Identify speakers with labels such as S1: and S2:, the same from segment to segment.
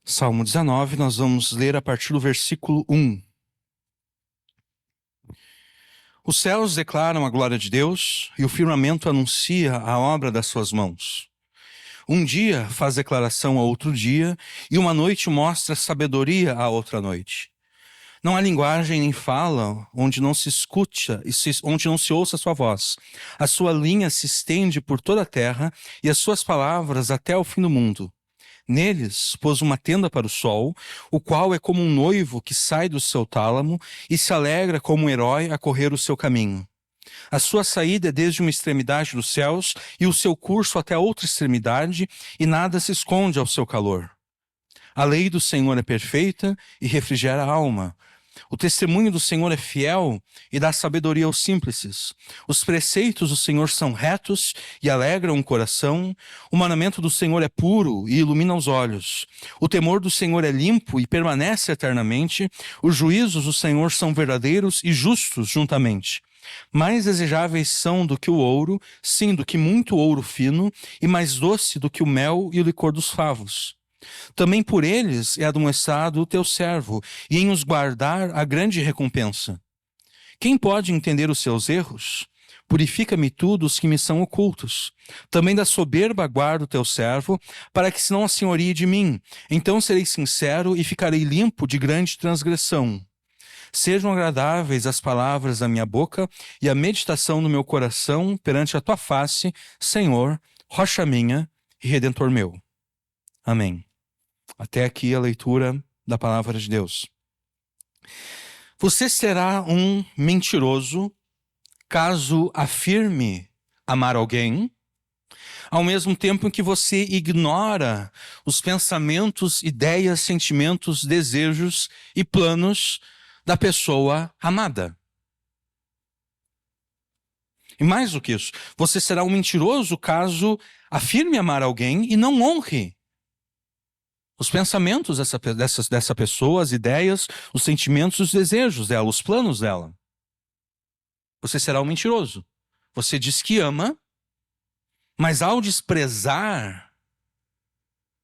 S1: Salmo 19, nós vamos ler a partir do versículo 1. Os céus declaram a glória de Deus e o firmamento anuncia a obra das suas mãos. Um dia faz declaração a outro dia e uma noite mostra sabedoria a outra noite. Não há linguagem nem fala onde não se escuta, onde não se ouça a sua voz. A sua linha se estende por toda a terra e as suas palavras até o fim do mundo. Neles pôs uma tenda para o sol, o qual é como um noivo que sai do seu tálamo e se alegra como um herói a correr o seu caminho. A sua saída é desde uma extremidade dos céus e o seu curso até a outra extremidade, e nada se esconde ao seu calor. A lei do Senhor é perfeita e refrigera a alma. O testemunho do Senhor é fiel e dá sabedoria aos simples. Os preceitos do Senhor são retos e alegram o coração. O mandamento do Senhor é puro e ilumina os olhos. O temor do Senhor é limpo e permanece eternamente. Os juízos do Senhor são verdadeiros e justos juntamente. Mais desejáveis são do que o ouro, sim, do que muito ouro fino, e mais doce do que o mel e o licor dos favos. Também por eles é admoestado o teu servo, e em os guardar a grande recompensa. Quem pode entender os seus erros? Purifica-me tu dos que me são ocultos. Também da soberba guarda o teu servo, para que se não assenhorie de mim. Então serei sincero e ficarei limpo de grande transgressão. Sejam agradáveis as palavras da minha boca e a meditação do meu coração perante a tua face, Senhor, rocha minha e redentor meu. Amém. Até aqui a leitura da palavra de Deus. Você será um mentiroso caso afirme amar alguém, ao mesmo tempo em que você ignora os pensamentos, ideias, sentimentos, desejos e planos da pessoa amada. E mais do que isso, você será um mentiroso caso afirme amar alguém e não honre os pensamentos dessa pessoa, as ideias, os sentimentos, os desejos dela, os planos dela. Você será um mentiroso. Você diz que ama, mas ao desprezar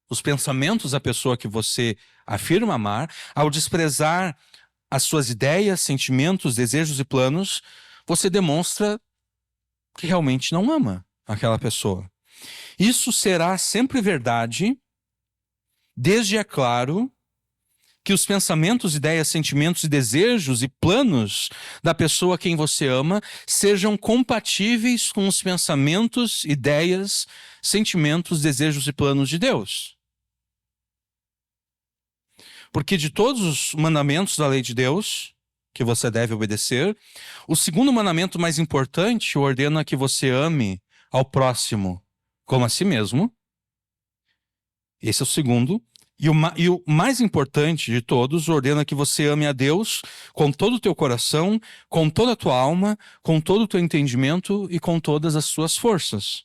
S1: os pensamentos da pessoa que você afirma amar, ao desprezar as suas ideias, sentimentos, desejos e planos, você demonstra que realmente não ama aquela pessoa. Isso será sempre verdade, desde, é claro, que os pensamentos, ideias, sentimentos e desejos e planos da pessoa a quem você ama sejam compatíveis com os pensamentos, ideias, sentimentos, desejos e planos de Deus. Porque de todos os mandamentos da lei de Deus, que você deve obedecer, o segundo mandamento mais importante ordena que você ame ao próximo como a si mesmo. Esse é o segundo. E o mais importante de todos ordena que você ame a Deus com todo o teu coração, com toda a tua alma, com todo o teu entendimento e com todas as suas forças.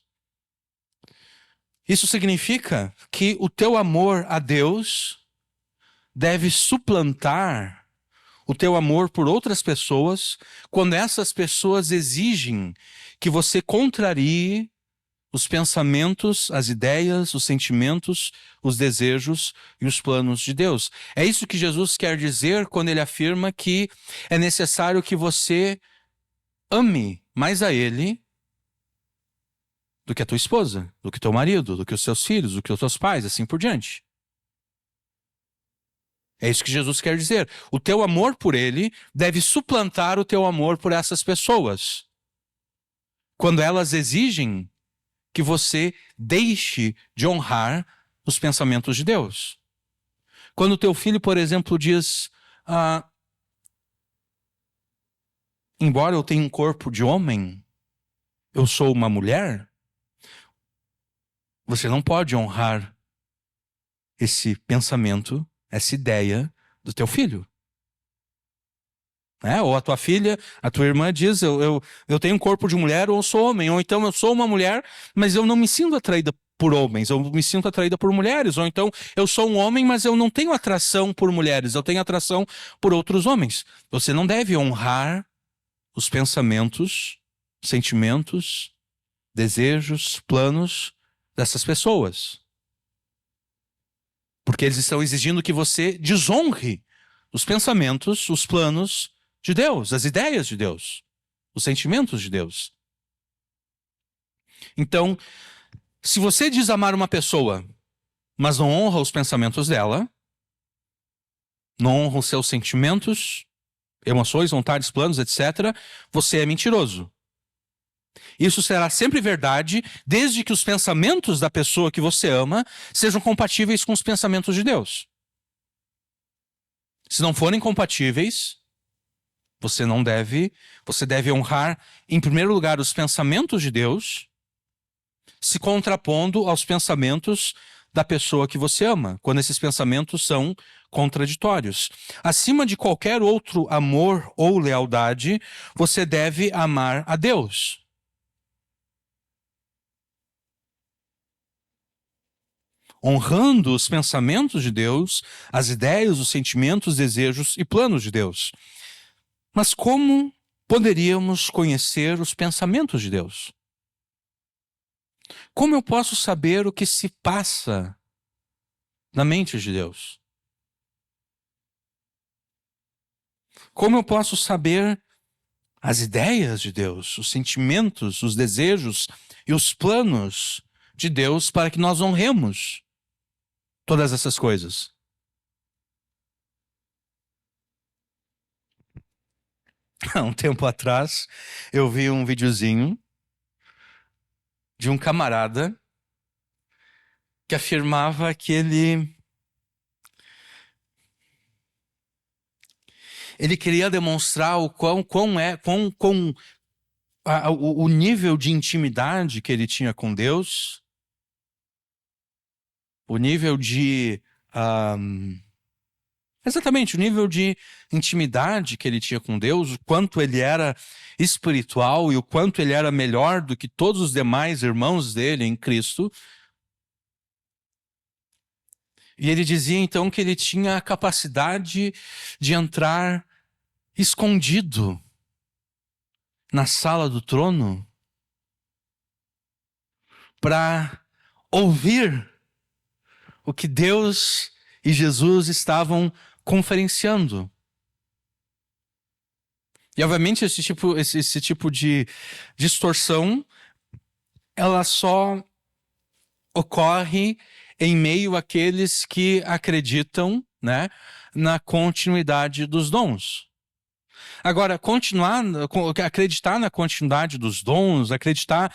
S1: Isso significa que o teu amor a Deus deve suplantar o teu amor por outras pessoas quando essas pessoas exigem que você contrarie os pensamentos, as ideias, os sentimentos, os desejos e os planos de Deus. É isso que Jesus quer dizer quando ele afirma que é necessário que você ame mais a Ele do que a tua esposa, do que o teu marido, do que os seus filhos, do que os teus pais, assim por diante. É isso que Jesus quer dizer. O teu amor por Ele deve suplantar o teu amor por essas pessoas. Quando elas exigem que você deixe de honrar os pensamentos de Deus. Quando o teu filho, por exemplo, diz, embora eu tenha um corpo de homem, eu sou uma mulher, você não pode honrar esse pensamento, essa ideia do teu filho. Ou a tua filha, a tua irmã diz, eu tenho um corpo de mulher ou eu sou homem, ou então eu sou uma mulher, mas eu não me sinto atraída por homens, eu me sinto atraída por mulheres, ou então eu sou um homem, mas eu não tenho atração por mulheres, eu tenho atração por outros homens. Você não deve honrar os pensamentos, sentimentos, desejos, planos dessas pessoas. Porque eles estão exigindo que você desonre os pensamentos, os planos de Deus, as ideias de Deus, os sentimentos de Deus. Então, se você diz amar uma pessoa, mas não honra os pensamentos dela, não honra os seus sentimentos, emoções, vontades, planos, etc., você é mentiroso. Isso será sempre verdade, desde que os pensamentos da pessoa que você ama sejam compatíveis com os pensamentos de Deus. Se não forem compatíveis, você deve honrar, em primeiro lugar, os pensamentos de Deus, se contrapondo aos pensamentos da pessoa que você ama, quando esses pensamentos são contraditórios. Acima de qualquer outro amor ou lealdade, você deve amar a Deus. Honrando os pensamentos de Deus, as ideias, os sentimentos, os desejos e planos de Deus. Mas como poderíamos conhecer os pensamentos de Deus? Como eu posso saber o que se passa na mente de Deus? Como eu posso saber as ideias de Deus, os sentimentos, os desejos e os planos de Deus para que nós honremos todas essas coisas? Há um tempo atrás, eu vi um videozinho de um camarada que afirmava que ele queria demonstrar o nível de intimidade que ele tinha com Deus, o nível de exatamente, o nível de intimidade que ele tinha com Deus, o quanto ele era espiritual e o quanto ele era melhor do que todos os demais irmãos dele em Cristo. E ele dizia então que ele tinha a capacidade de entrar escondido na sala do trono para ouvir o que Deus e Jesus estavam conferenciando. E obviamente esse tipo de distorção, ela só ocorre em meio àqueles que acreditam, né, na continuidade dos dons. Agora, acreditar na continuidade dos dons, acreditar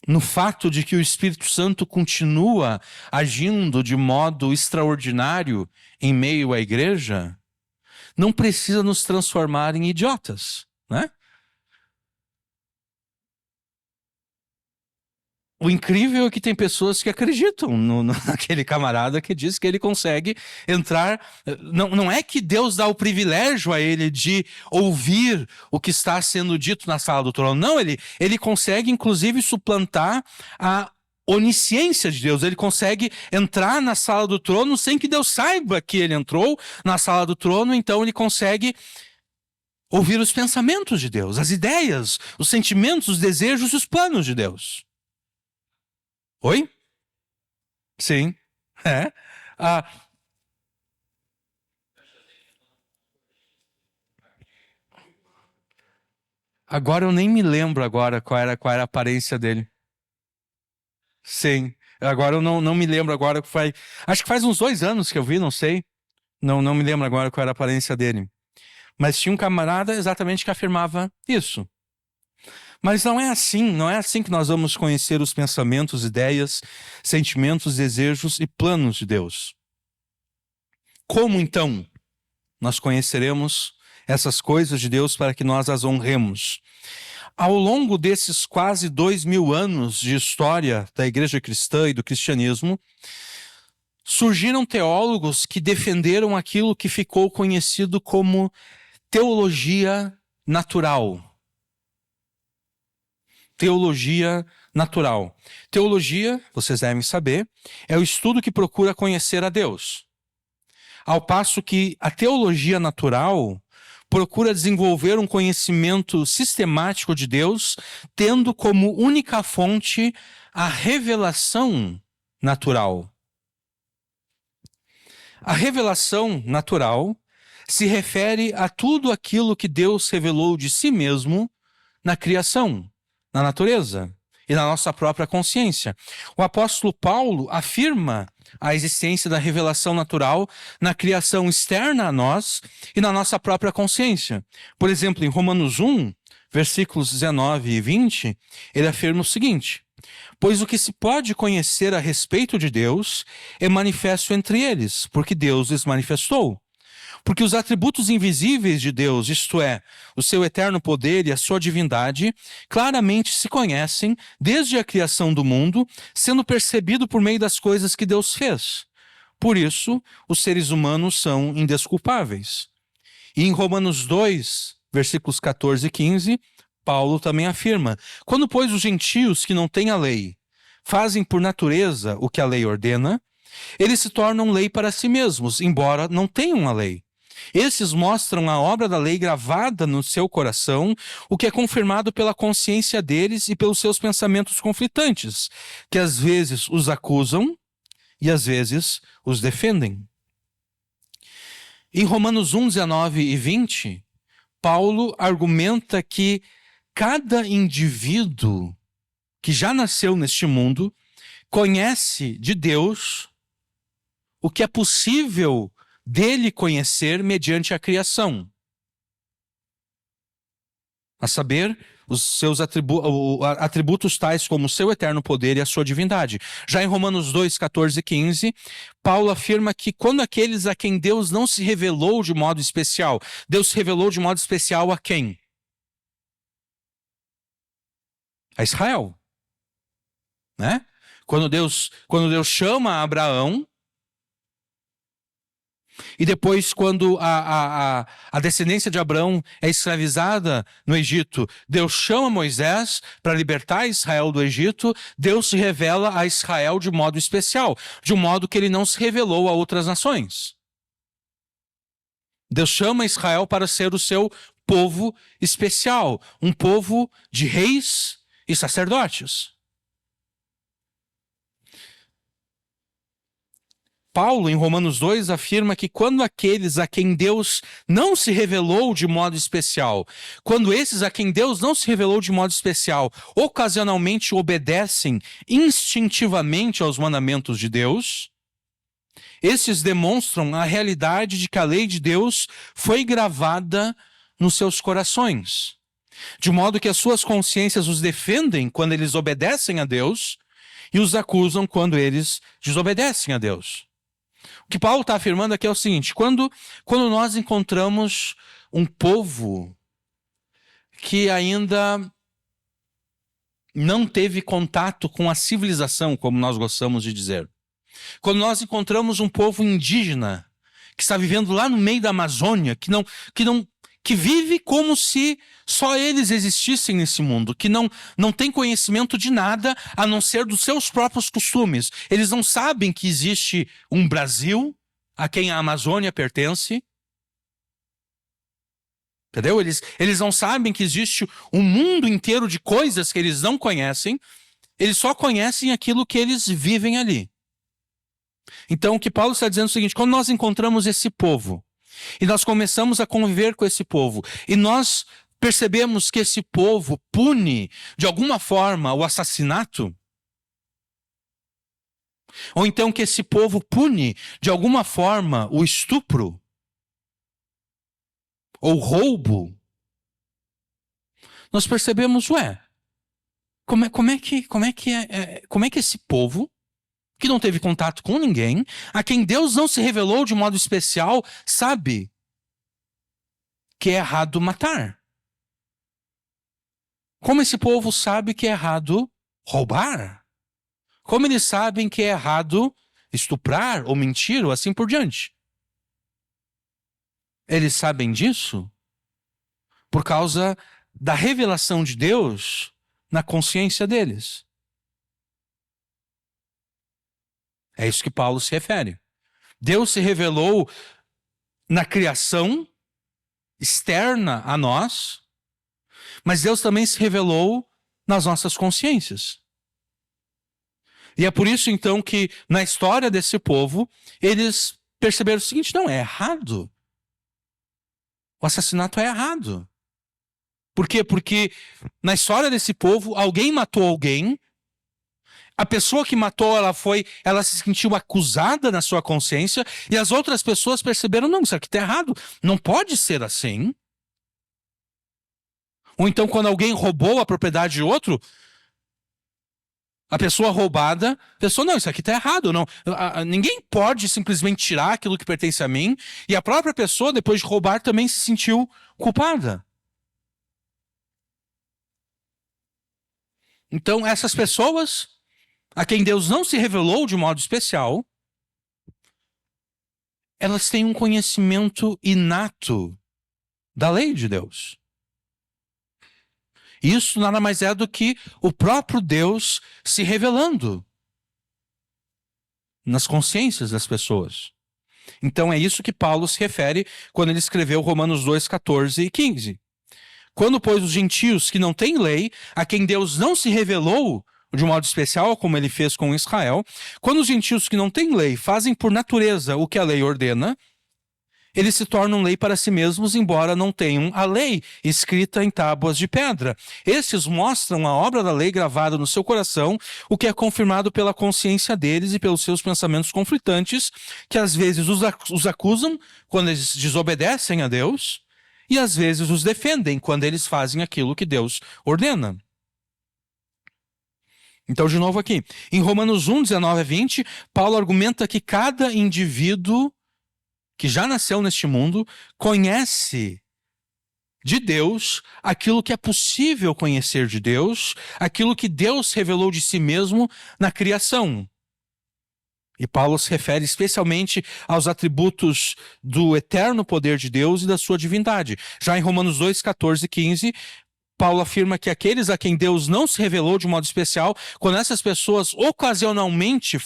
S1: no fato de que o Espírito Santo continua agindo de modo extraordinário em meio à igreja, não precisa nos transformar em idiotas, né? O incrível é que tem pessoas que acreditam naquele camarada que diz que ele consegue entrar. Não é que Deus dá o privilégio a ele de ouvir o que está sendo dito na sala do trono. Não, ele consegue inclusive suplantar a onisciência de Deus. Ele consegue entrar na sala do trono sem que Deus saiba que ele entrou na sala do trono. Então ele consegue ouvir os pensamentos de Deus, as ideias, os sentimentos, os desejos e os planos de Deus. Oi? Sim. É. Agora eu nem me lembro agora qual era a aparência dele. Sim. Agora eu não me lembro agora. Acho que faz uns 2 anos que eu vi, não sei. Não me lembro agora qual era a aparência dele. Mas tinha um camarada exatamente que afirmava isso. Mas não é assim que nós vamos conhecer os pensamentos, ideias, sentimentos, desejos e planos de Deus. Como então nós conheceremos essas coisas de Deus para que nós as honremos? Ao longo desses quase 2000 anos de história da igreja cristã e do cristianismo, surgiram teólogos que defenderam aquilo que ficou conhecido como teologia natural. Teologia natural. Teologia, vocês devem saber, é o estudo que procura conhecer a Deus. Ao passo que a teologia natural procura desenvolver um conhecimento sistemático de Deus, tendo como única fonte a revelação natural. A revelação natural se refere a tudo aquilo que Deus revelou de si mesmo na criação, na natureza e na nossa própria consciência. O apóstolo Paulo afirma a existência da revelação natural na criação externa a nós e na nossa própria consciência. Por exemplo, em Romanos 1, versículos 19 e 20, ele afirma o seguinte: pois o que se pode conhecer a respeito de Deus é manifesto entre eles, porque Deus lhes manifestou. Porque os atributos invisíveis de Deus, isto é, o seu eterno poder e a sua divindade, claramente se conhecem desde a criação do mundo, sendo percebido por meio das coisas que Deus fez. Por isso, os seres humanos são indesculpáveis. E em Romanos 2, versículos 14 e 15, Paulo também afirma: quando, pois, os gentios que não têm a lei fazem por natureza o que a lei ordena, eles se tornam lei para si mesmos, embora não tenham a lei. Esses mostram a obra da lei gravada no seu coração, o que é confirmado pela consciência deles e pelos seus pensamentos conflitantes, que às vezes os acusam e às vezes os defendem. Em Romanos 1, 19 e 20, Paulo argumenta que cada indivíduo que já nasceu neste mundo conhece de Deus o que é possível dele conhecer mediante a criação. A saber, os seus atributos tais como o seu eterno poder e a sua divindade. Já em Romanos 2, 14 e 15, Paulo afirma que quando aqueles a quem Deus não se revelou de modo especial, Deus se revelou de modo especial a quem? A Israel. Né? Quando Deus chama Abraão, e depois, quando a descendência de Abraão é escravizada no Egito, Deus chama Moisés para libertar Israel do Egito. Deus se revela a Israel de modo especial, de um modo que ele não se revelou a outras nações. Deus chama Israel para ser o seu povo especial, um povo de reis e sacerdotes. Paulo, em Romanos 2, afirma que quando aqueles a quem Deus não se revelou de modo especial, quando esses a quem Deus não se revelou de modo especial, ocasionalmente obedecem instintivamente aos mandamentos de Deus, esses demonstram a realidade de que a lei de Deus foi gravada nos seus corações, de modo que as suas consciências os defendem quando eles obedecem a Deus e os acusam quando eles desobedecem a Deus. O que Paulo está afirmando aqui é o seguinte: quando nós encontramos um povo que ainda não teve contato com a civilização, como nós gostamos de dizer, quando nós encontramos um povo indígena que está vivendo lá no meio da Amazônia, que vive como se só eles existissem nesse mundo, que não tem conhecimento de nada a não ser dos seus próprios costumes. Eles não sabem que existe um Brasil a quem a Amazônia pertence. Entendeu? Eles não sabem que existe um mundo inteiro de coisas que eles não conhecem. Eles só conhecem aquilo que eles vivem ali. Então, o que Paulo está dizendo é o seguinte: quando nós encontramos esse povo, e nós começamos a conviver com esse povo, e nós percebemos que esse povo pune, de alguma forma, o assassinato, ou então que esse povo pune, de alguma forma, o estupro, ou roubo, nós percebemos, como é que esse povo, que não teve contato com ninguém, a quem Deus não se revelou de modo especial, sabe que é errado matar? Como esse povo sabe que é errado roubar? Como eles sabem que é errado estuprar ou mentir ou assim por diante? Eles sabem disso por causa da revelação de Deus na consciência deles. É isso que Paulo se refere. Deus se revelou na criação externa a nós, mas Deus também se revelou nas nossas consciências. E é por isso, então, que na história desse povo, eles perceberam o seguinte: não, é errado. O assassinato é errado. Por quê? Porque na história desse povo, alguém matou alguém, a pessoa que matou, ela se sentiu acusada na sua consciência, e as outras pessoas perceberam: não, isso aqui está errado, não pode ser assim. Ou então, quando alguém roubou a propriedade de outro, a pessoa roubada, não, isso aqui está errado, não. Ninguém pode simplesmente tirar aquilo que pertence a mim, e a própria pessoa, depois de roubar, também se sentiu culpada. Então, essas pessoas, a quem Deus não se revelou de modo especial, elas têm um conhecimento inato da lei de Deus. Isso nada mais é do que o próprio Deus se revelando nas consciências das pessoas. Então é isso que Paulo se refere quando ele escreveu Romanos 2, 14 e 15. Quando, pois, os gentios que não têm lei, a quem Deus não se revelou de um modo especial, como ele fez com Israel, quando os gentios que não têm lei fazem por natureza o que a lei ordena, eles se tornam lei para si mesmos, embora não tenham a lei escrita em tábuas de pedra. Estes mostram a obra da lei gravada no seu coração, o que é confirmado pela consciência deles e pelos seus pensamentos conflitantes, que às vezes os acusam quando eles desobedecem a Deus, e às vezes os defendem quando eles fazem aquilo que Deus ordena. Então, de novo aqui, em Romanos 1, 19 a 20, Paulo argumenta que cada indivíduo que já nasceu neste mundo conhece de Deus aquilo que é possível conhecer de Deus, aquilo que Deus revelou de si mesmo na criação. E Paulo se refere especialmente aos atributos do eterno poder de Deus e da sua divindade. Já em Romanos 2, 14 e 15, Paulo afirma que aqueles a quem Deus não se revelou de modo especial, quando essas pessoas ocasionalmente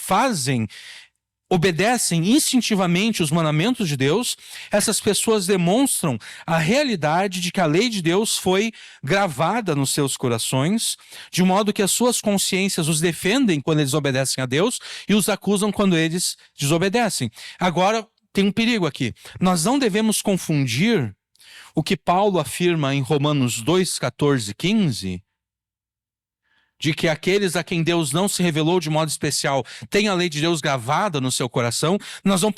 S1: obedecem instintivamente os mandamentos de Deus, essas pessoas demonstram a realidade de que a lei de Deus foi gravada nos seus corações, de modo que as suas consciências os defendem quando eles obedecem a Deus e os acusam quando eles desobedecem. Agora, tem um perigo aqui. Nós não devemos confundir o que Paulo afirma em Romanos 2, 14 e 15, de que aqueles a quem Deus não se revelou de modo especial têm a lei de Deus gravada no seu coração. Nós não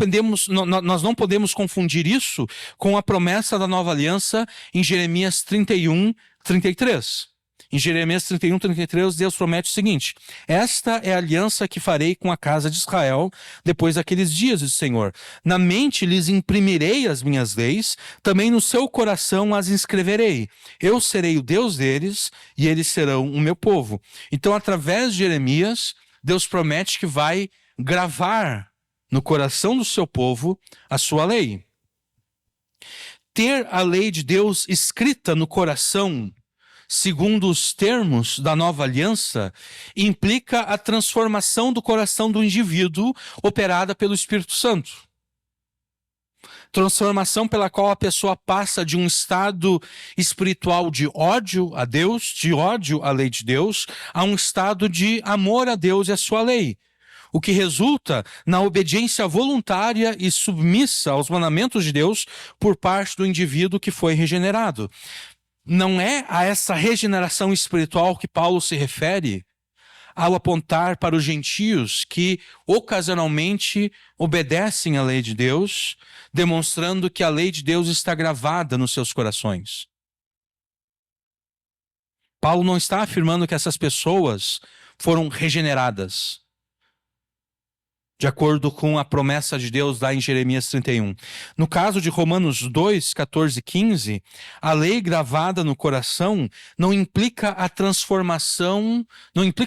S1: podemos confundir isso com a promessa da nova aliança em Jeremias 31, 33. Em Jeremias 31, 33, Deus promete o seguinte: esta é a aliança que farei com a casa de Israel depois daqueles dias, diz o Senhor. Na mente lhes imprimirei as minhas leis, também no seu coração as inscreverei. Eu serei o Deus deles e eles serão o meu povo. Então, através de Jeremias, Deus promete que vai gravar no coração do seu povo a sua lei. Ter a lei de Deus escrita no coração, segundo os termos da nova aliança, implica a transformação do coração do indivíduo operada pelo Espírito Santo. Transformação pela qual a pessoa passa de um estado espiritual de ódio a Deus, de ódio à lei de Deus, a um estado de amor a Deus e a sua lei, o que resulta na obediência voluntária e submissa aos mandamentos de Deus por parte do indivíduo que foi regenerado. Não é a essa regeneração espiritual que Paulo se refere ao apontar para os gentios que ocasionalmente obedecem à lei de Deus, demonstrando que a lei de Deus está gravada nos seus corações. Paulo não está afirmando que essas pessoas foram regeneradas, de acordo com a promessa de Deus lá em Jeremias 31. No caso de Romanos 2, 14 e 15, a lei gravada no coração não implica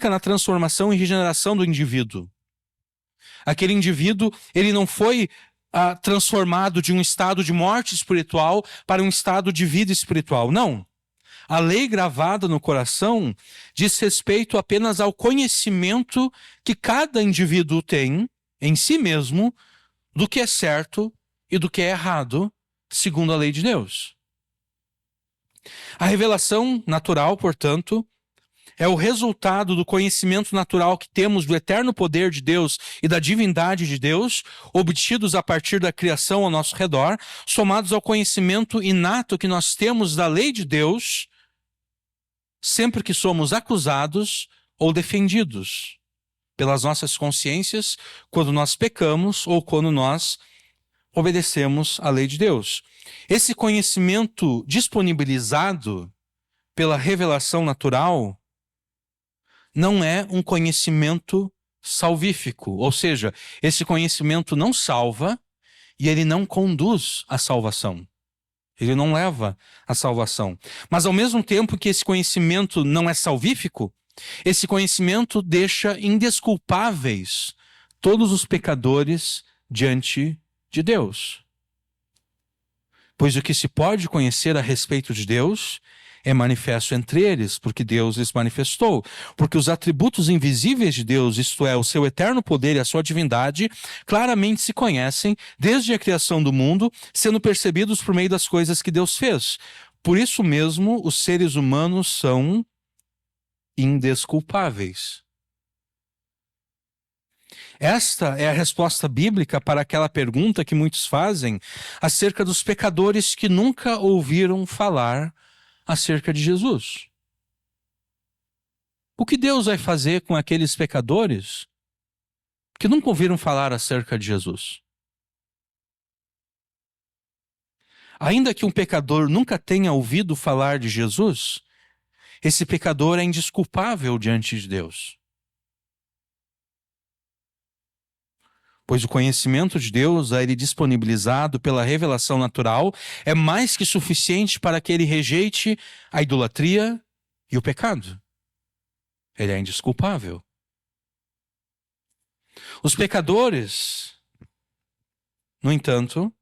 S1: na transformação e regeneração do indivíduo. Aquele indivíduo, ele não foi transformado de um estado de morte espiritual para um estado de vida espiritual. Não. A lei gravada no coração diz respeito apenas ao conhecimento que cada indivíduo tem em si mesmo do que é certo e do que é errado, segundo a lei de Deus. A revelação natural, portanto, é o resultado do conhecimento natural que temos do eterno poder de Deus e da divindade de Deus, obtidos a partir da criação ao nosso redor, somados ao conhecimento inato que nós temos da lei de Deus, sempre que somos acusados ou defendidos pelas nossas consciências, quando nós pecamos ou quando nós obedecemos à lei de Deus. Esse conhecimento disponibilizado pela revelação natural não é um conhecimento salvífico, ou seja, esse conhecimento não salva e ele não conduz à salvação. Ele não leva à salvação. Mas ao mesmo tempo que esse conhecimento não é salvífico, esse conhecimento deixa indesculpáveis todos os pecadores diante de Deus. Pois o que se pode conhecer a respeito de Deus é manifesto entre eles, porque Deus lhes manifestou. Porque os atributos invisíveis de Deus, isto é, o seu eterno poder e a sua divindade, claramente se conhecem desde a criação do mundo, sendo percebidos por meio das coisas que Deus fez. Por isso mesmo, os seres humanos são indesculpáveis. Esta é a resposta bíblica para aquela pergunta que muitos fazem acerca dos pecadores que nunca ouviram falar acerca de Jesus. O que Deus vai fazer com aqueles pecadores que nunca ouviram falar acerca de Jesus? Ainda que um pecador nunca tenha ouvido falar de Jesus, esse pecador é indesculpável diante de Deus. Pois o conhecimento de Deus, a ele disponibilizado pela revelação natural, é mais que suficiente para que ele rejeite a idolatria e o pecado. Ele é indesculpável. Os pecadores, no entanto,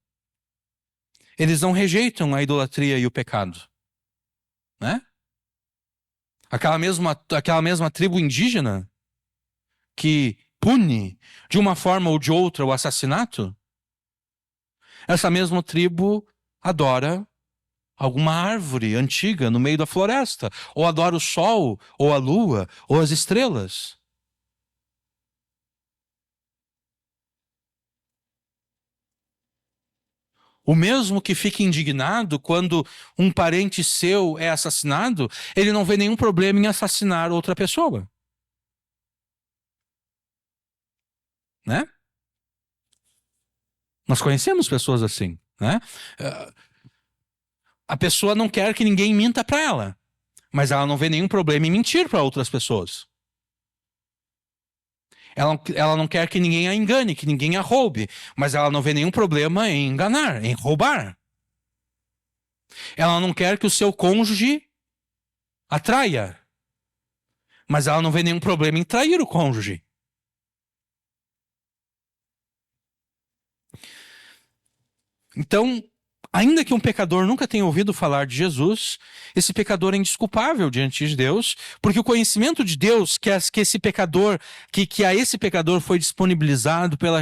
S1: eles não rejeitam a idolatria e o pecado, né? Aquela mesma tribo indígena que pune de uma forma ou de outra o assassinato, essa mesma tribo adora alguma árvore antiga no meio da floresta, ou adora o sol, ou a lua, ou as estrelas. O mesmo que fica indignado quando um parente seu é assassinado, ele não vê nenhum problema em assassinar outra pessoa. Né? Nós conhecemos pessoas assim, né? A pessoa não quer que ninguém minta para ela, mas ela não vê nenhum problema em mentir para outras pessoas. Ela não quer que ninguém a engane, que ninguém a roube, mas ela não vê nenhum problema em enganar, em roubar. Ela não quer que o seu cônjuge a traia, mas ela não vê nenhum problema em trair o cônjuge. Então, ainda que um pecador nunca tenha ouvido falar de Jesus, esse pecador é indesculpável diante de Deus, porque o conhecimento de Deus que a esse pecador foi disponibilizado pela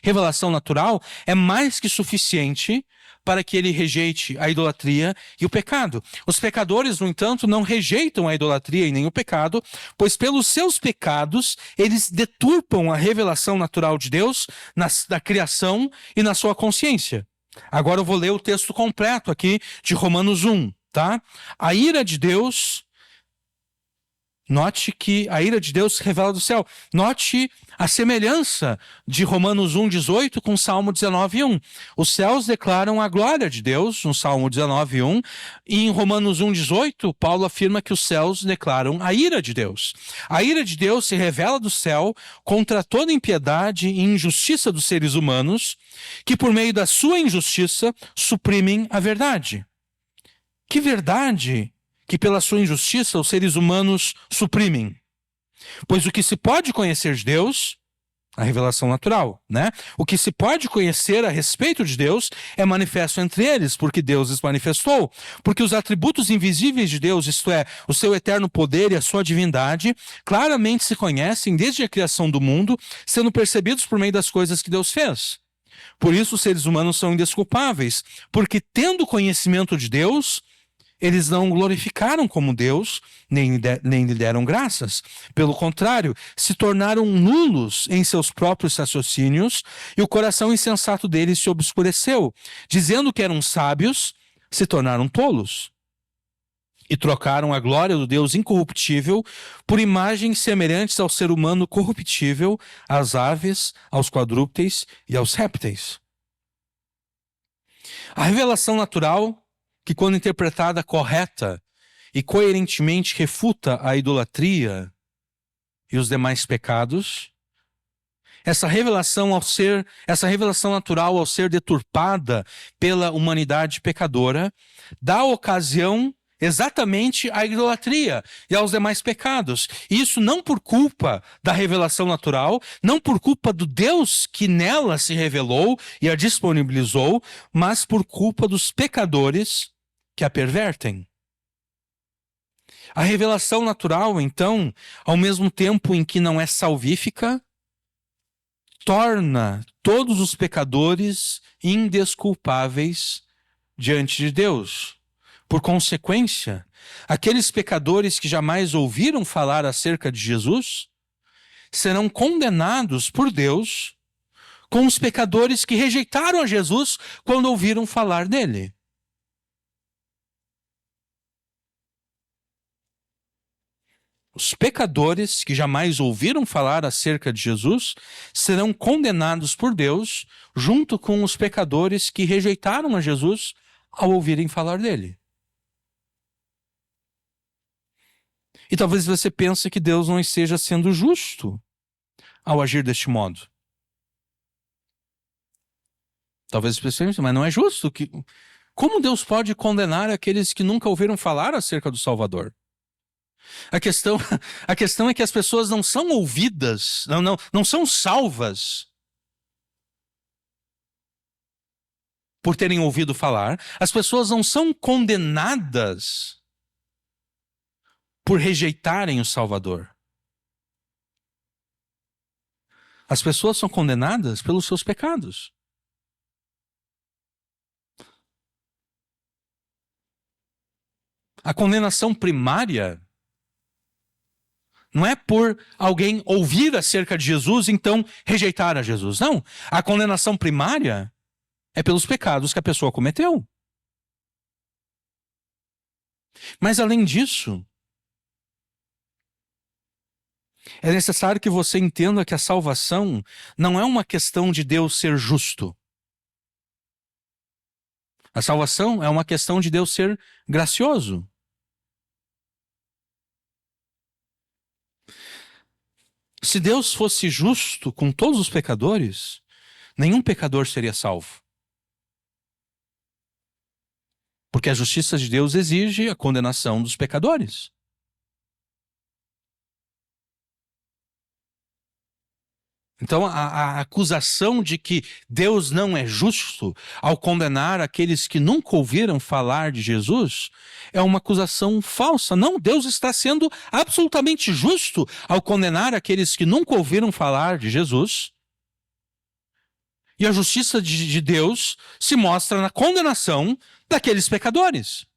S1: revelação natural é mais que suficiente para que ele rejeite a idolatria e o pecado. Os pecadores, no entanto, não rejeitam a idolatria e nem o pecado, pois pelos seus pecados eles deturpam a revelação natural de Deus na criação e na sua consciência. Agora eu vou ler o texto completo aqui de Romanos 1, tá? A ira de Deus, note que a ira de Deus se revela do céu. Note a semelhança de Romanos 1,18 com Salmo 19,1. Os céus declaram a glória de Deus, no Salmo 19,1, e em Romanos 1,18, Paulo afirma que os céus declaram a ira de Deus. A ira de Deus se revela do céu contra toda impiedade e injustiça dos seres humanos, que por meio da sua injustiça suprimem a verdade. Que verdade que pela sua injustiça os seres humanos suprimem? Pois o que se pode conhecer de Deus, a revelação natural, né? O que se pode conhecer a respeito de Deus é manifesto entre eles, porque Deus os manifestou. Porque os atributos invisíveis de Deus, isto é, o seu eterno poder e a sua divindade, claramente se conhecem desde a criação do mundo, sendo percebidos por meio das coisas que Deus fez. Por isso os seres humanos são indesculpáveis, porque tendo conhecimento de Deus, Eles não glorificaram como Deus, nem lhe deram graças. Pelo contrário, se tornaram nulos em seus próprios raciocínios, e o coração insensato deles se obscureceu. Dizendo que eram sábios, se tornaram tolos. E trocaram a glória do Deus incorruptível por imagens semelhantes ao ser humano corruptível, às aves, aos quadrúpedes e aos répteis. A revelação natural, que quando interpretada correta e coerentemente refuta a idolatria e os demais pecados, essa revelação natural, ao ser deturpada pela humanidade pecadora, dá ocasião exatamente à idolatria e aos demais pecados. E isso não por culpa da revelação natural, não por culpa do Deus que nela se revelou e a disponibilizou, mas por culpa dos pecadores que a pervertem. A revelação natural, então, ao mesmo tempo em que não é salvífica, torna todos os pecadores indesculpáveis diante de Deus. Por consequência, aqueles pecadores que jamais ouviram falar acerca de Jesus serão condenados por Deus com os pecadores que rejeitaram a Jesus quando ouviram falar dele. Os pecadores que jamais ouviram falar acerca de Jesus serão condenados por Deus junto com os pecadores que rejeitaram a Jesus ao ouvirem falar dele. E talvez você pense que Deus não esteja sendo justo ao agir deste modo. Talvez você pense, mas não é justo. Como Deus pode condenar aqueles que nunca ouviram falar acerca do Salvador? A questão é que as pessoas não são ouvidas, não são salvas por terem ouvido falar. As pessoas não são condenadas por rejeitarem o Salvador. As pessoas são condenadas pelos seus pecados. A condenação primária não é por alguém ouvir acerca de Jesus, então rejeitar a Jesus. Não. A condenação primária é pelos pecados que a pessoa cometeu. Mas além disso, é necessário que você entenda que a salvação não é uma questão de Deus ser justo. A salvação é uma questão de Deus ser gracioso. Se Deus fosse justo com todos os pecadores, nenhum pecador seria salvo. Porque a justiça de Deus exige a condenação dos pecadores. Então, a acusação de que Deus não é justo ao condenar aqueles que nunca ouviram falar de Jesus é uma acusação falsa. Não, Deus está sendo absolutamente justo ao condenar aqueles que nunca ouviram falar de Jesus. E a justiça de Deus se mostra na condenação daqueles pecadores.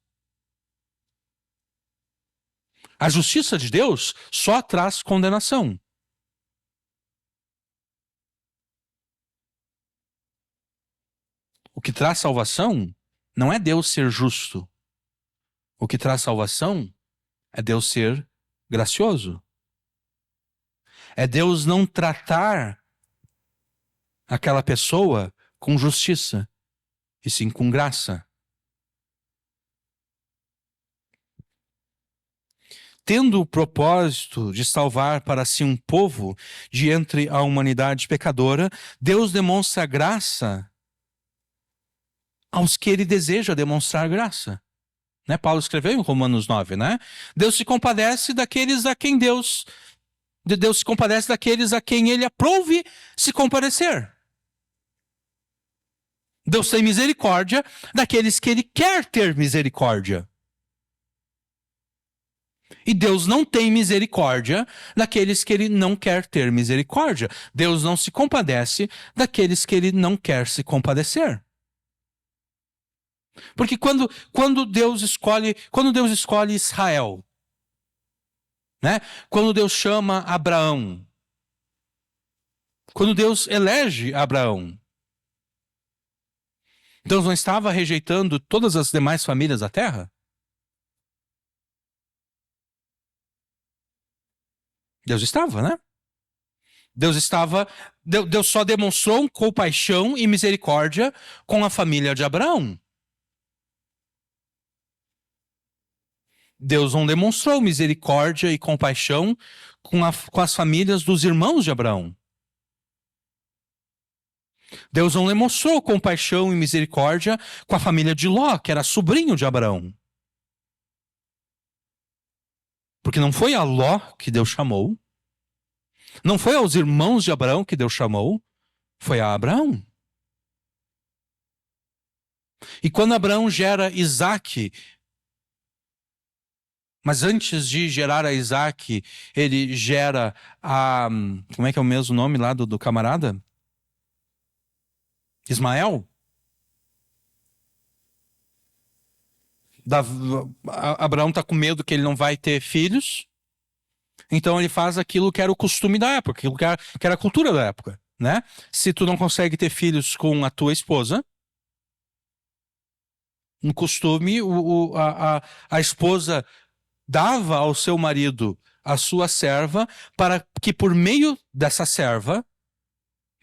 S1: A justiça de Deus só traz condenação. O que traz salvação não é Deus ser justo. O que traz salvação é Deus ser gracioso. É Deus não tratar aquela pessoa com justiça, e sim com graça. Tendo o propósito de salvar para si um povo de entre a humanidade pecadora, Deus demonstra graça aos que ele deseja demonstrar graça. Né? Paulo escreveu em Romanos 9, né? Deus se compadece daqueles a quem Deus se compadece daqueles a quem ele aprouve se compadecer. Deus tem misericórdia daqueles que ele quer ter misericórdia. E Deus não tem misericórdia daqueles que ele não quer ter misericórdia. Deus não se compadece daqueles que ele não quer se compadecer. Porque quando Deus escolhe Israel, né? Quando Deus chama Abraão, quando Deus elege Abraão, Deus não estava rejeitando todas as demais famílias da terra? Deus estava, né? Deus só demonstrou compaixão e misericórdia com a família de Abraão. Deus não demonstrou misericórdia e compaixão com as famílias dos irmãos de Abraão. Deus não demonstrou compaixão e misericórdia com a família de Ló, que era sobrinho de Abraão. Porque não foi a Ló que Deus chamou, não foi aos irmãos de Abraão que Deus chamou, foi a Abraão. E quando Abraão gera Isaque, mas antes de gerar a Isaque, ele gera a... Como é que é o mesmo nome lá do camarada? Ismael? Abraão está com medo que ele não vai ter filhos, então ele faz aquilo que era o costume da época, aquilo que era a cultura da época, né? Se tu não consegue ter filhos com a tua esposa, no costume, a esposa dava ao seu marido a sua serva para que por meio dessa serva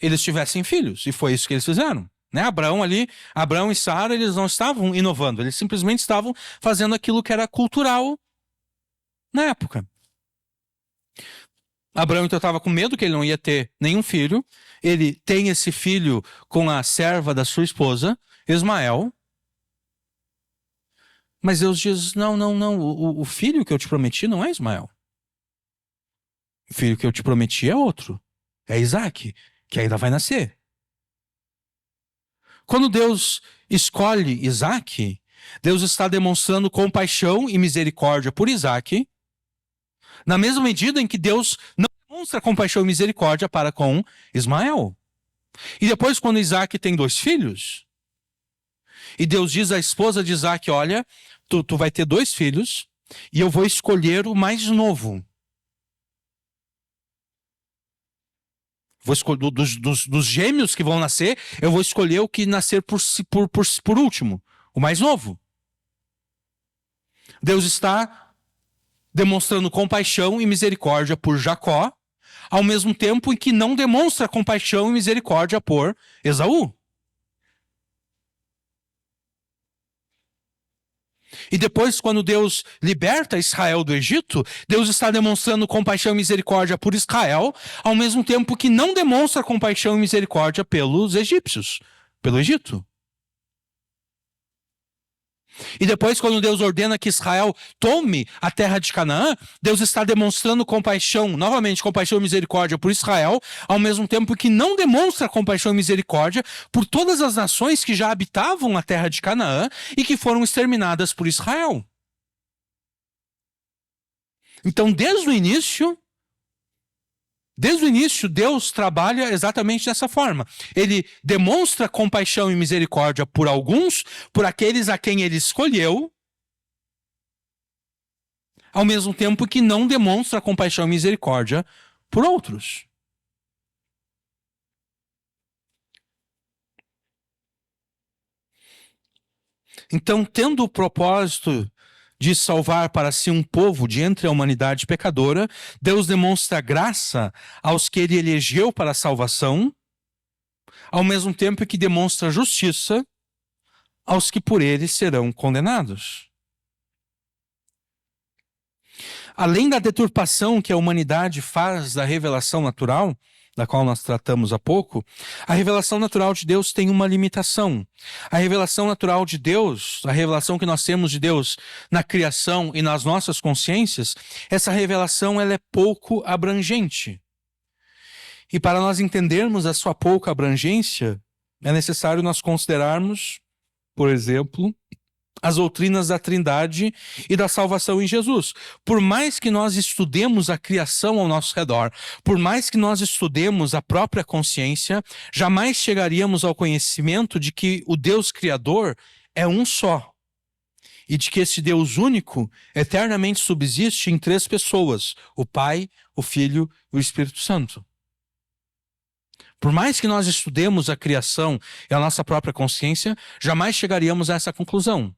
S1: eles tivessem filhos, e foi isso que eles fizeram. Né? Abraão e Sara, eles não estavam inovando, eles simplesmente estavam fazendo aquilo que era cultural na época. Abraão então estava com medo que ele não ia ter nenhum filho. Ele tem esse filho com a serva da sua esposa, Ismael. Mas Deus diz, não, o filho que eu te prometi não é Ismael. O filho que eu te prometi é outro, é Isaque, que ainda vai nascer. Quando Deus escolhe Isaque, Deus está demonstrando compaixão e misericórdia por Isaque, na mesma medida em que Deus não demonstra compaixão e misericórdia para com Ismael. E depois, quando Isaque tem 2 filhos, e Deus diz à esposa de Isaque, olha, tu vai ter 2 filhos, e eu vou escolher o mais novo. Vou escolher dos gêmeos que vão nascer, eu vou escolher o que nascer por último, o mais novo. Deus está demonstrando compaixão e misericórdia por Jacó, ao mesmo tempo em que não demonstra compaixão e misericórdia por Esaú. E depois, quando Deus liberta Israel do Egito, Deus está demonstrando compaixão e misericórdia por Israel, ao mesmo tempo que não demonstra compaixão e misericórdia pelos egípcios, pelo Egito. E depois, quando Deus ordena que Israel tome a terra de Canaã, Deus está demonstrando compaixão, novamente compaixão e misericórdia por Israel, ao mesmo tempo que não demonstra compaixão e misericórdia por todas as nações que já habitavam a terra de Canaã e que foram exterminadas por Israel. Então, desde o início, Deus trabalha exatamente dessa forma. Ele demonstra compaixão e misericórdia por alguns, por aqueles a quem ele escolheu, ao mesmo tempo que não demonstra compaixão e misericórdia por outros. Então, tendo o propósito de salvar para si um povo de entre a humanidade pecadora, Deus demonstra graça aos que ele elegeu para a salvação, ao mesmo tempo que demonstra justiça aos que por ele serão condenados. Além da deturpação que a humanidade faz da revelação natural, da qual nós tratamos há pouco, a revelação natural de Deus tem uma limitação. A revelação natural de Deus, a revelação que nós temos de Deus na criação e nas nossas consciências, essa revelação ela é pouco abrangente. E para nós entendermos a sua pouca abrangência, é necessário nós considerarmos, por exemplo, as doutrinas da Trindade e da salvação em Jesus. Por mais que nós estudemos a criação ao nosso redor, por mais que nós estudemos a própria consciência, jamais chegaríamos ao conhecimento de que o Deus Criador é um só, e de que esse Deus único eternamente subsiste em 3 pessoas: o Pai, o Filho e o Espírito Santo. Por mais que nós estudemos a criação e a nossa própria consciência, jamais chegaríamos a essa conclusão.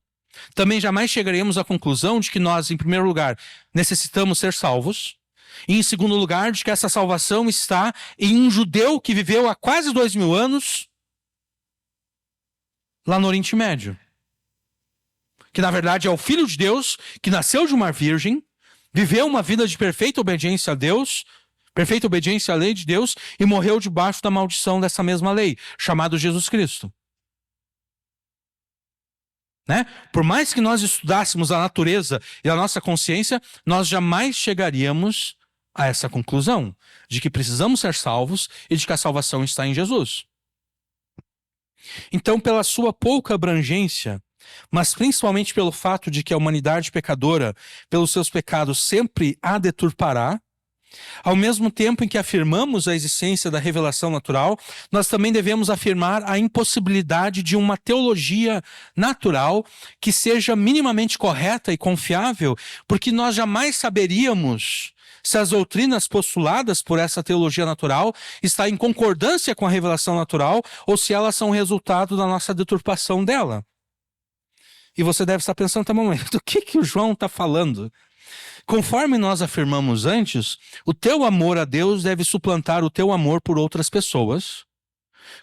S1: Também jamais chegaríamos à conclusão de que nós, em primeiro lugar, necessitamos ser salvos, e em segundo lugar, de que essa salvação está em um judeu que viveu há quase 2000 anos lá no Oriente Médio. Que na verdade é o Filho de Deus, que nasceu de uma virgem, viveu uma vida de perfeita obediência a Deus, perfeita obediência à lei de Deus, e morreu debaixo da maldição dessa mesma lei, chamado Jesus Cristo. Né? Por mais que nós estudássemos a natureza e a nossa consciência, nós jamais chegaríamos a essa conclusão de que precisamos ser salvos e de que a salvação está em Jesus. Então, pela sua pouca abrangência, mas principalmente pelo fato de que a humanidade pecadora, pelos seus pecados, sempre a deturpará, ao mesmo tempo em que afirmamos a existência da revelação natural, nós também devemos afirmar a impossibilidade de uma teologia natural que seja minimamente correta e confiável, porque nós jamais saberíamos se as doutrinas postuladas por essa teologia natural estão em concordância com a revelação natural ou se elas são resultado da nossa deturpação dela. E você deve estar pensando, tá, mas do que o João está falando? Conforme nós afirmamos antes, o teu amor a Deus deve suplantar o teu amor por outras pessoas,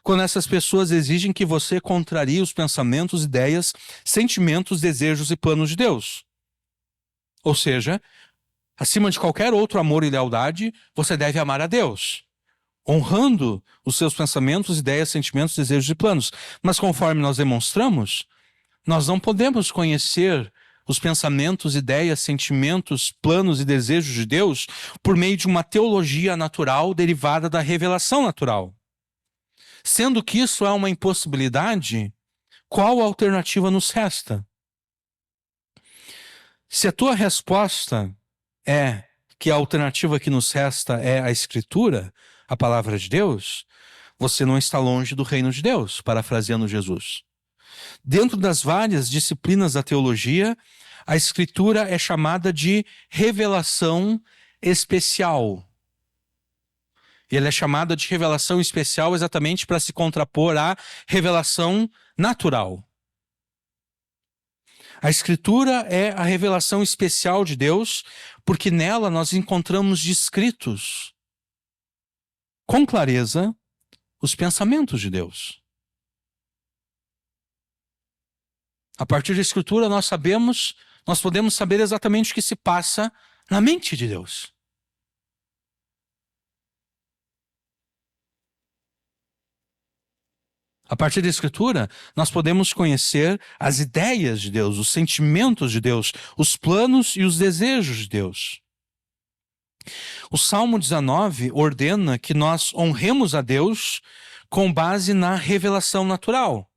S1: quando essas pessoas exigem que você contrarie os pensamentos, ideias, sentimentos, desejos e planos de Deus. Ou seja, acima de qualquer outro amor e lealdade, você deve amar a Deus, honrando os seus pensamentos, ideias, sentimentos, desejos e planos. Mas conforme nós demonstramos, nós não podemos conhecer os pensamentos, ideias, sentimentos, planos e desejos de Deus por meio de uma teologia natural derivada da revelação natural. Sendo que isso é uma impossibilidade, qual alternativa nos resta? Se a tua resposta é que a alternativa que nos resta é a Escritura, a palavra de Deus, você não está longe do reino de Deus, parafraseando Jesus. Dentro das várias disciplinas da teologia, a Escritura é chamada de revelação especial. E ela é chamada de revelação especial exatamente para se contrapor à revelação natural. A Escritura é a revelação especial de Deus, porque nela nós encontramos descritos com clareza os pensamentos de Deus. A partir da Escritura nós podemos saber exatamente o que se passa na mente de Deus. A partir da Escritura, nós podemos conhecer as ideias de Deus, os sentimentos de Deus, os planos e os desejos de Deus. O Salmo 19 ordena que nós honremos a Deus com base na revelação natural.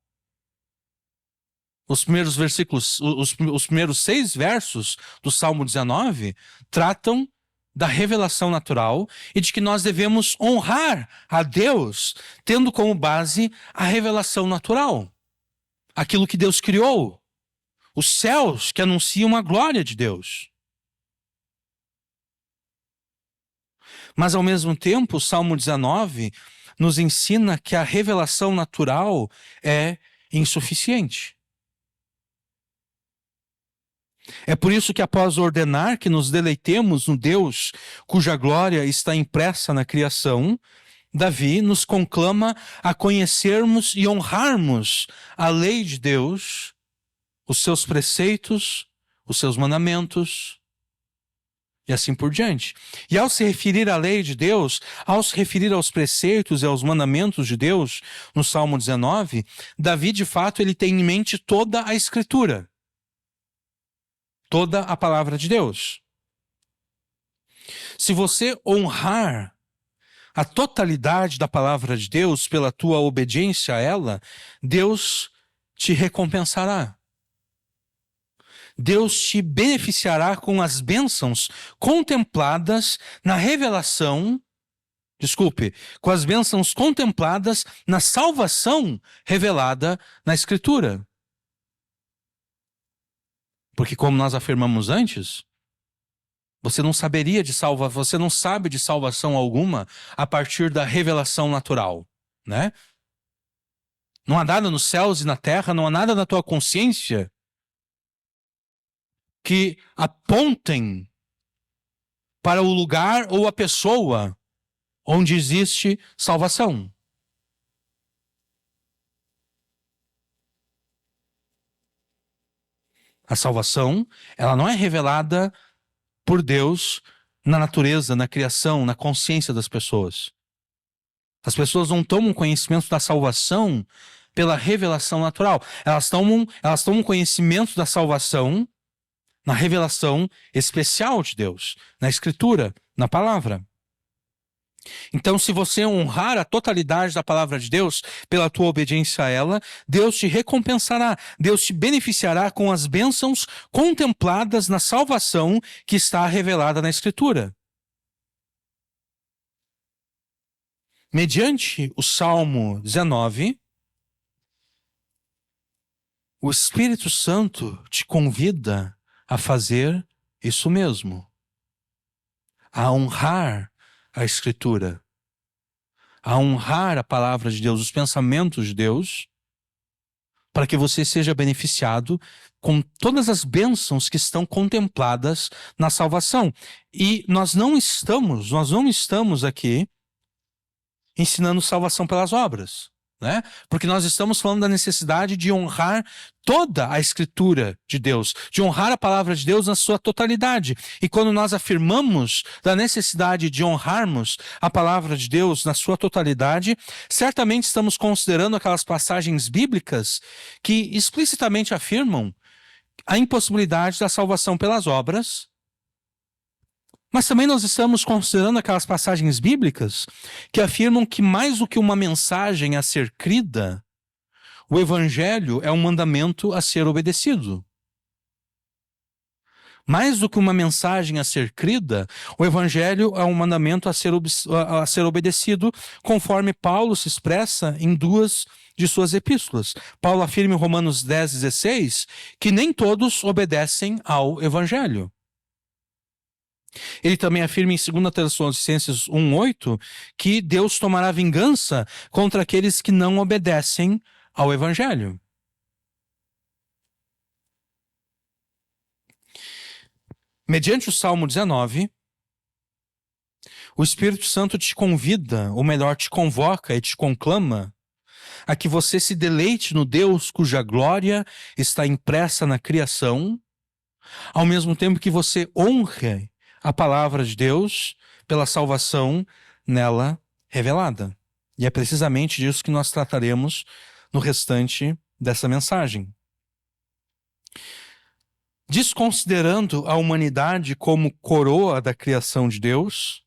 S1: Os primeiros versículos, os primeiros 6 versos do Salmo 19 tratam da revelação natural e de que nós devemos honrar a Deus tendo como base a revelação natural. Aquilo que Deus criou, os céus que anunciam a glória de Deus. Mas ao mesmo tempo, o Salmo 19 nos ensina que a revelação natural é insuficiente. É por isso que após ordenar que nos deleitemos no Deus cuja glória está impressa na criação, Davi nos conclama a conhecermos e honrarmos a lei de Deus, os seus preceitos, os seus mandamentos e assim por diante. E ao se referir à lei de Deus, ao se referir aos preceitos e aos mandamentos de Deus, no Salmo 19, Davi de fato ele tem em mente toda a Escritura. Toda a palavra de Deus. Se você honrar a totalidade da palavra de Deus pela tua obediência a ela, Deus te recompensará. Deus te beneficiará com as bênçãos contempladas na revelação, com as bênçãos contempladas na salvação revelada na Escritura. Porque como nós afirmamos antes, você não sabe de salvação alguma a partir da revelação natural, né? Não há nada nos céus e na terra, não há nada na tua consciência que apontem para o lugar ou a pessoa onde existe salvação. A salvação, ela não é revelada por Deus na natureza, na criação, na consciência das pessoas. As pessoas não tomam conhecimento da salvação pela revelação natural. Elas tomam conhecimento da salvação na revelação especial de Deus, na Escritura, na Palavra. Então, se você honrar a totalidade da Palavra de Deus pela tua obediência a ela, Deus te recompensará, Deus te beneficiará com as bênçãos contempladas na salvação que está revelada na Escritura. Mediante o Salmo 19, o Espírito Santo te convida a fazer isso mesmo, a honrar a Escritura, a honrar a palavra de Deus, os pensamentos de Deus, para que você seja beneficiado com todas as bênçãos que estão contempladas na salvação. E nós não estamos aqui ensinando salvação pelas obras, né? Porque nós estamos falando da necessidade de honrar toda a Escritura de Deus, de honrar a palavra de Deus na sua totalidade. E quando nós afirmamos da necessidade de honrarmos a palavra de Deus na sua totalidade, certamente estamos considerando aquelas passagens bíblicas que explicitamente afirmam a impossibilidade da salvação pelas obras. Mas também nós estamos considerando aquelas passagens bíblicas que afirmam que mais do que uma mensagem a ser crida, o Evangelho é um mandamento a ser obedecido. Mais do que uma mensagem a ser crida, o Evangelho é um mandamento a ser obedecido, conforme Paulo se expressa em 2 de suas epístolas. Paulo afirma em Romanos 10:16 que nem todos obedecem ao Evangelho. Ele também afirma em 2 Tessalonicenses 1:8 que Deus tomará vingança contra aqueles que não obedecem ao Evangelho. Mediante o Salmo 19, o Espírito Santo te convida, ou melhor, te convoca e te conclama a que você se deleite no Deus cuja glória está impressa na criação, ao mesmo tempo que você honre a palavra de Deus pela salvação nela revelada. E é precisamente disso que nós trataremos no restante dessa mensagem. Desconsiderando a humanidade como coroa da criação de Deus,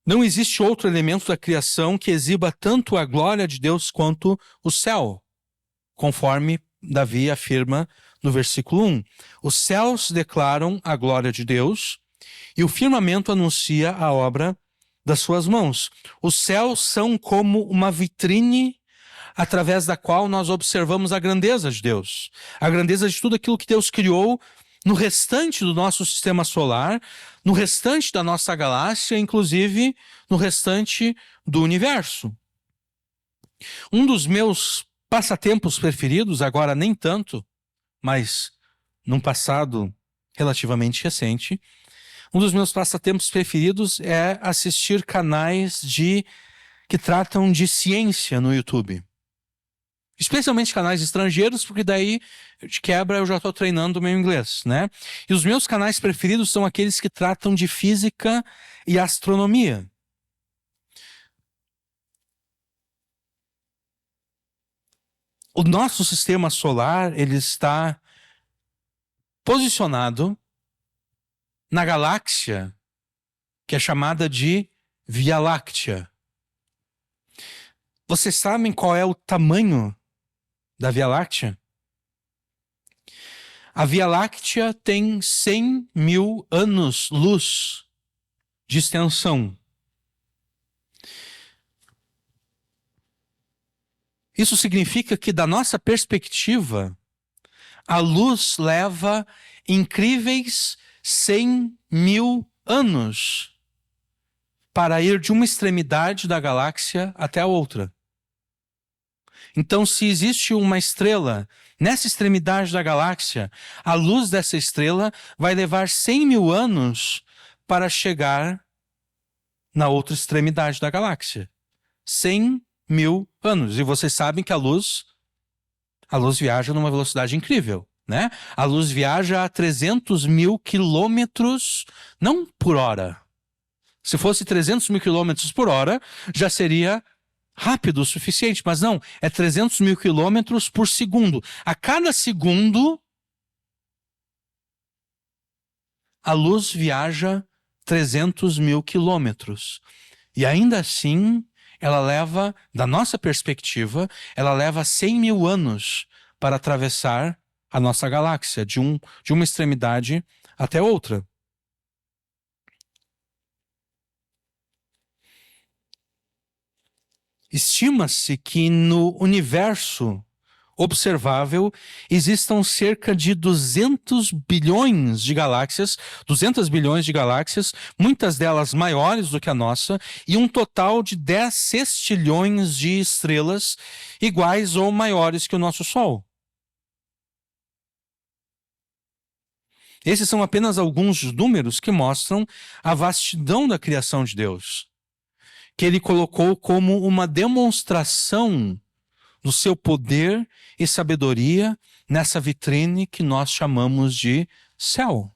S1: não existe outro elemento da criação que exiba tanto a glória de Deus quanto o céu, conforme Davi afirma no versículo 1. Os céus declaram a glória de Deus e o firmamento anuncia a obra das suas mãos. Os céus são como uma vitrine através da qual nós observamos a grandeza de Deus, a grandeza de tudo aquilo que Deus criou no restante do nosso sistema solar, no restante da nossa galáxia, inclusive no restante do universo. Um dos meus passatempos preferidos, agora nem tanto, mas num passado relativamente recente, um dos meus passatempos preferidos é assistir canais que tratam de ciência no YouTube. Especialmente canais estrangeiros, porque daí, de quebra, eu já estou treinando o meu inglês, né? E os meus canais preferidos são aqueles que tratam de física e astronomia. O nosso sistema solar, ele está posicionado na galáxia que é chamada de Via Láctea. Vocês sabem qual é o tamanho da Via Láctea? A Via Láctea tem 100 mil anos-luz de extensão. Isso significa que, da nossa perspectiva, a luz leva incríveis 100.000 anos para ir de uma extremidade da galáxia até a outra. Então, se existe uma estrela nessa extremidade da galáxia, a luz dessa estrela vai levar 100.000 anos para chegar na outra extremidade da galáxia. 100.000 anos. E vocês sabem que a luz viaja numa velocidade incrível, né? A luz viaja a 300.000 quilômetros, não por hora. Se fosse 300.000 quilômetros por hora, já seria rápido o suficiente, mas não, é 300.000 quilômetros por segundo. A cada segundo, a luz viaja 300.000 quilômetros. E ainda assim, ela leva, da nossa perspectiva, ela leva 100.000 anos para atravessar a nossa galáxia, de uma extremidade até outra. Estima-se que no universo observável existam cerca de 200 bilhões de galáxias, muitas delas maiores do que a nossa, e um total de 10 sextilhões de estrelas iguais ou maiores que o nosso Sol. Esses são apenas alguns dos números que mostram a vastidão da criação de Deus, que ele colocou como uma demonstração do seu poder e sabedoria nessa vitrine que nós chamamos de céu.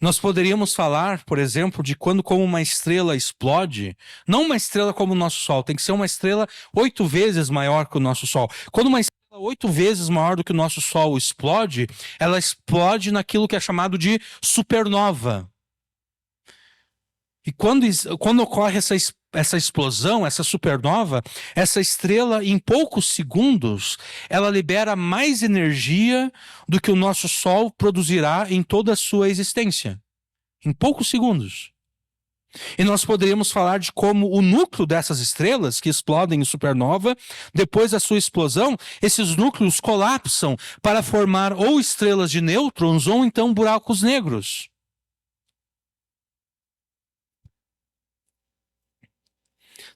S1: Nós poderíamos falar, por exemplo, de quando como uma estrela explode, não uma estrela como o nosso Sol, tem que ser uma estrela 8 vezes maior que o nosso Sol. Quando uma estrela 8 vezes maior do que o nosso Sol explode, ela explode naquilo que é chamado de supernova. E quando ocorre essa explosão, essa supernova, essa estrela, em poucos segundos, ela libera mais energia do que o nosso Sol produzirá em toda a sua existência. Em poucos segundos. E nós poderíamos falar de como o núcleo dessas estrelas que explodem em supernova, depois da sua explosão, esses núcleos colapsam para formar ou estrelas de nêutrons ou então buracos negros.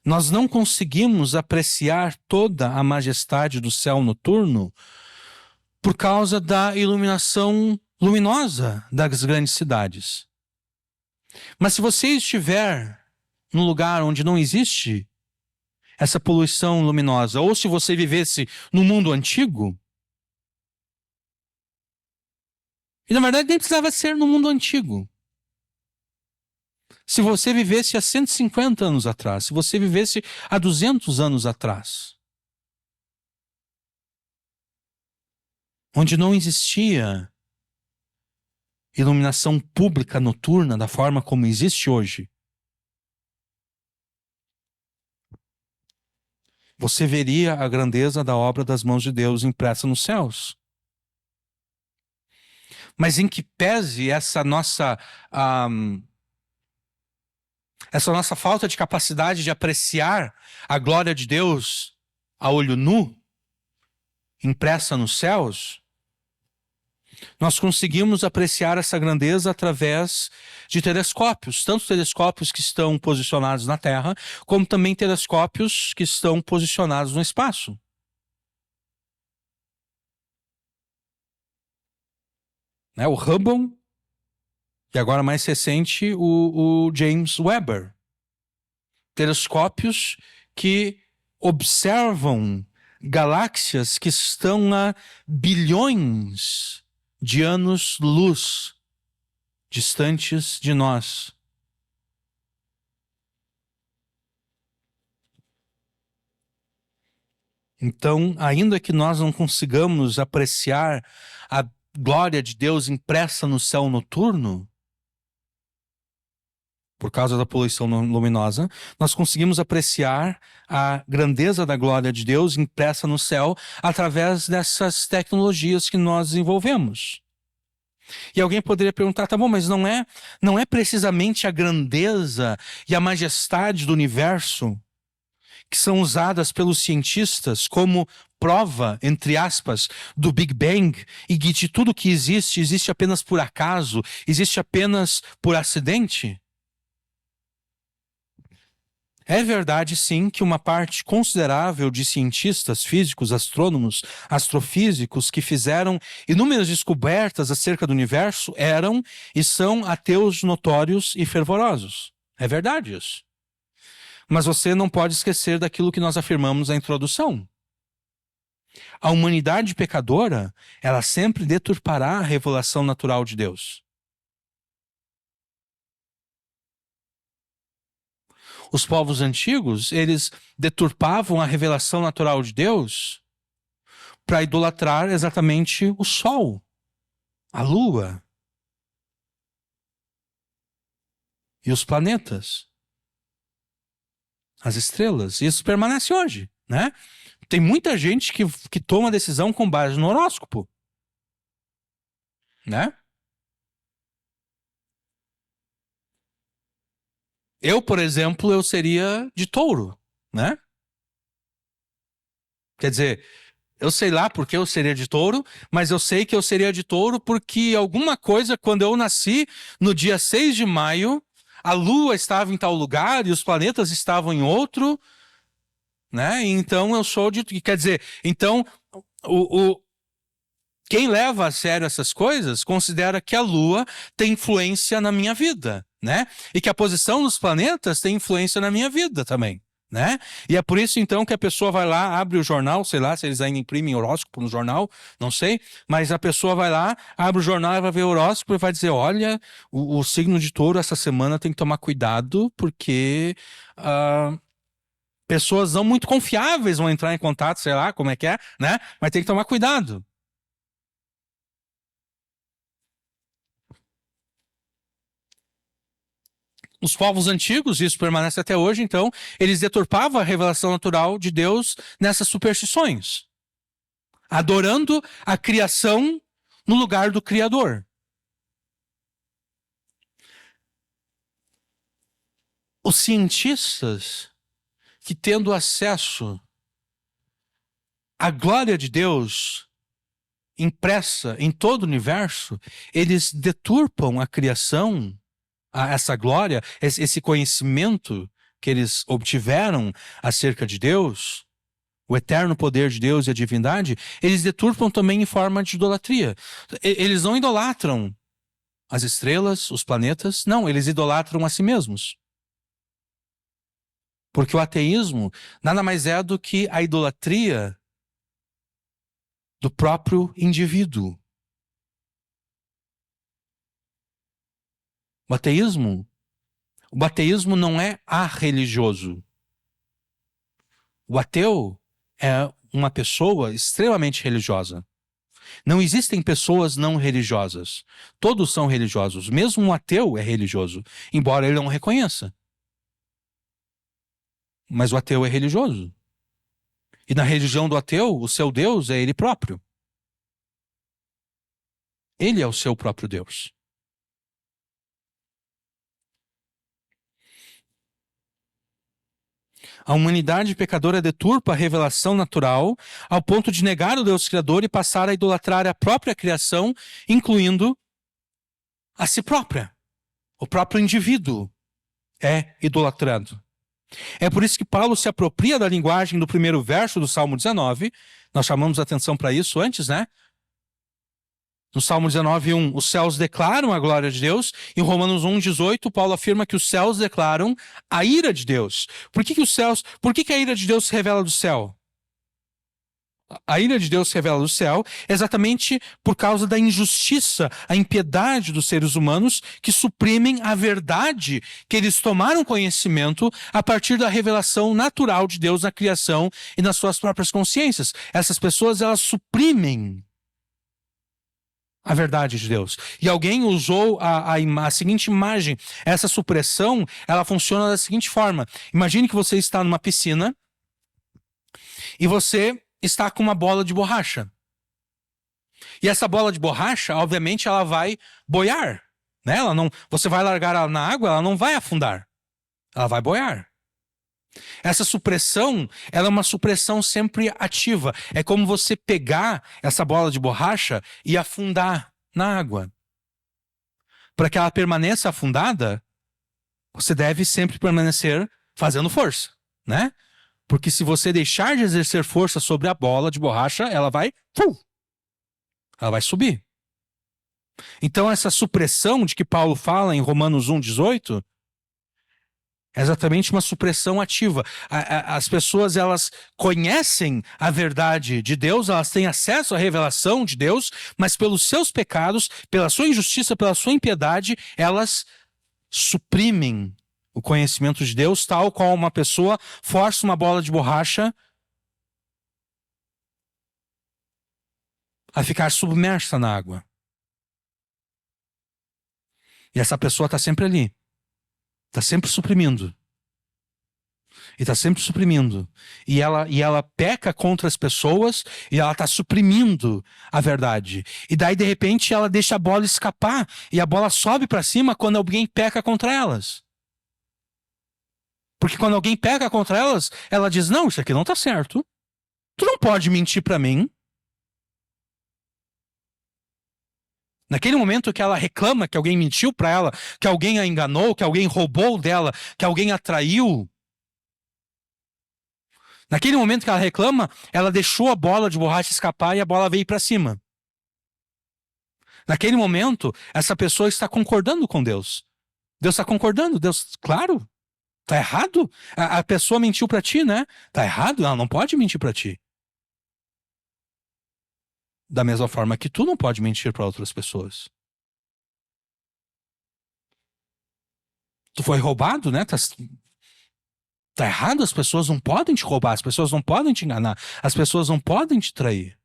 S1: Nós não conseguimos apreciar toda a majestade do céu noturno por causa da iluminação luminosa das grandes cidades. Mas se você estiver num lugar onde não existe essa poluição luminosa, ou se você vivesse no mundo antigo, e na verdade nem precisava ser no mundo antigo. Se você vivesse há 150 anos atrás, se você vivesse há 200 anos atrás, onde não existia iluminação pública noturna da forma como existe hoje, você veria a grandeza da obra das mãos de Deus impressa nos céus. Mas em que pese essa nossa falta de capacidade de apreciar a glória de Deus a olho nu, impressa nos céus, nós conseguimos apreciar essa grandeza através de telescópios, tanto telescópios que estão posicionados na Terra, como também telescópios que estão posicionados no espaço. O Hubble e agora mais recente o James Webb. Telescópios que observam galáxias que estão a bilhões de anos-luz distantes de nós. Então, ainda que nós não consigamos apreciar a glória de Deus impressa no céu noturno, por causa da poluição luminosa, nós conseguimos apreciar a grandeza da glória de Deus impressa no céu através dessas tecnologias que nós desenvolvemos. E alguém poderia perguntar, tá bom, mas não é precisamente a grandeza e a majestade do universo que são usadas pelos cientistas como prova, entre aspas, do Big Bang e de tudo que existe apenas por acaso, existe apenas por acidente? É verdade, sim, que uma parte considerável de cientistas físicos, astrônomos, astrofísicos que fizeram inúmeras descobertas acerca do universo eram e são ateus notórios e fervorosos. É verdade isso. Mas você não pode esquecer daquilo que nós afirmamos na introdução. A humanidade pecadora, ela sempre deturpará a revelação natural de Deus. Os povos antigos, eles deturpavam a revelação natural de Deus para idolatrar exatamente o sol, a lua e os planetas, as estrelas. Isso permanece hoje, né? Tem muita gente que toma decisão com base no horóscopo, né? Eu, por exemplo, eu seria de touro, né? Quer dizer, eu sei lá porque eu seria de touro, mas eu sei que eu seria de touro porque alguma coisa, quando eu nasci, no dia 6 de maio, a lua estava em tal lugar e os planetas estavam em outro, né? Então eu sou de... Quer dizer, então quem leva a sério essas coisas considera que a lua tem influência na minha vida, né? E que a posição dos planetas tem influência na minha vida também, né? E é por isso então que a pessoa vai lá, abre o jornal, sei lá se eles ainda imprimem horóscopo no jornal, não sei, mas a pessoa vai lá, abre o jornal e vai ver o horóscopo e vai dizer, olha, o signo de touro essa semana tem que tomar cuidado porque pessoas não muito confiáveis vão entrar em contato, sei lá como é que é, né? Mas tem que tomar cuidado. Os povos antigos, isso permanece até hoje, então, eles deturpavam a revelação natural de Deus nessas superstições, adorando a criação no lugar do Criador. Os cientistas que, tendo acesso à glória de Deus impressa em todo o universo, eles deturpam a criação, essa glória, esse conhecimento que eles obtiveram acerca de Deus, o eterno poder de Deus e a divindade, eles deturpam também em forma de idolatria. Eles não idolatram as estrelas, os planetas, não, eles idolatram a si mesmos. Porque o ateísmo nada mais é do que a idolatria do próprio indivíduo. O ateísmo não é arreligioso. O ateu é uma pessoa extremamente religiosa. Não existem pessoas não religiosas. Todos são religiosos. Mesmo um ateu é religioso, embora ele não reconheça. Mas o ateu é religioso. E na religião do ateu, o seu Deus é ele próprio. Ele é o seu próprio Deus. A humanidade pecadora deturpa a revelação natural ao ponto de negar o Deus Criador e passar a idolatrar a própria criação, incluindo a si própria. O próprio indivíduo é idolatrado. É por isso que Paulo se apropria da linguagem do primeiro verso do Salmo 19. Nós chamamos a atenção para isso antes, né? No Salmo 19:1, os céus declaram a glória de Deus. Em Romanos 1:18, Paulo afirma que os céus declaram a ira de Deus. Por que a ira de Deus se revela do céu? A ira de Deus se revela do céu exatamente por causa da injustiça, a impiedade dos seres humanos que suprimem a verdade que eles tomaram conhecimento a partir da revelação natural de Deus na criação e nas suas próprias consciências. Essas pessoas, elas suprimem a verdade de Deus. E alguém usou a seguinte imagem. Essa supressão, ela funciona da seguinte forma. Imagine que você está numa piscina e você está com uma bola de borracha. E essa bola de borracha, obviamente, ela vai boiar, né? Você vai largar ela na água, ela não vai afundar. Ela vai boiar. Essa supressão, ela é uma supressão sempre ativa. É como você pegar essa bola de borracha e afundar na água. Para que ela permaneça afundada, você deve sempre permanecer fazendo força, né? Porque se você deixar de exercer força sobre a bola de borracha, ela vai subir. Então essa supressão de que Paulo fala em Romanos 1:18 é exatamente uma supressão ativa. As pessoas, elas conhecem a verdade de Deus, elas têm acesso à revelação de Deus, mas pelos seus pecados, pela sua injustiça, pela sua impiedade, elas suprimem o conhecimento de Deus, tal qual uma pessoa força uma bola de borracha a ficar submersa na água. E essa pessoa está sempre ali. Está sempre suprimindo. E está sempre suprimindo. E ela peca contra as pessoas e ela está suprimindo a verdade. E daí, de repente, ela deixa a bola escapar. E a bola sobe para cima quando alguém peca contra elas. Porque quando alguém peca contra elas, ela diz, não, isso aqui não está certo. Tu não pode mentir para mim. Naquele momento que ela reclama que alguém mentiu para ela, que alguém a enganou, que alguém roubou dela, que alguém a traiu. Naquele momento que ela reclama, ela deixou a bola de borracha escapar e a bola veio para cima. Naquele momento, essa pessoa está concordando com Deus. Deus está concordando. Deus, claro, tá errado. A pessoa mentiu para ti, né? Tá errado, ela não pode mentir para ti. Da mesma forma que tu não pode mentir para outras pessoas. Tu foi roubado, né? Tá errado, as pessoas não podem te roubar, as pessoas não podem te enganar, as pessoas não podem te trair.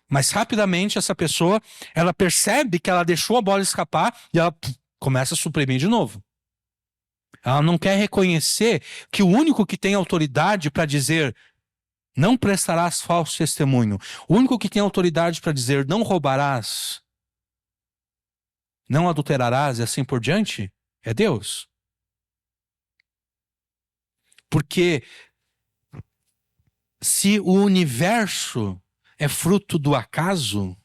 S1: Mas rapidamente essa pessoa, ela percebe que ela deixou a bola escapar e ela começa a suprimir de novo. Ela não quer reconhecer que o único que tem autoridade para dizer não prestarás falso testemunho, o único que tem autoridade para dizer não roubarás, não adulterarás e assim por diante, é Deus. Porque se o universo é fruto do acaso,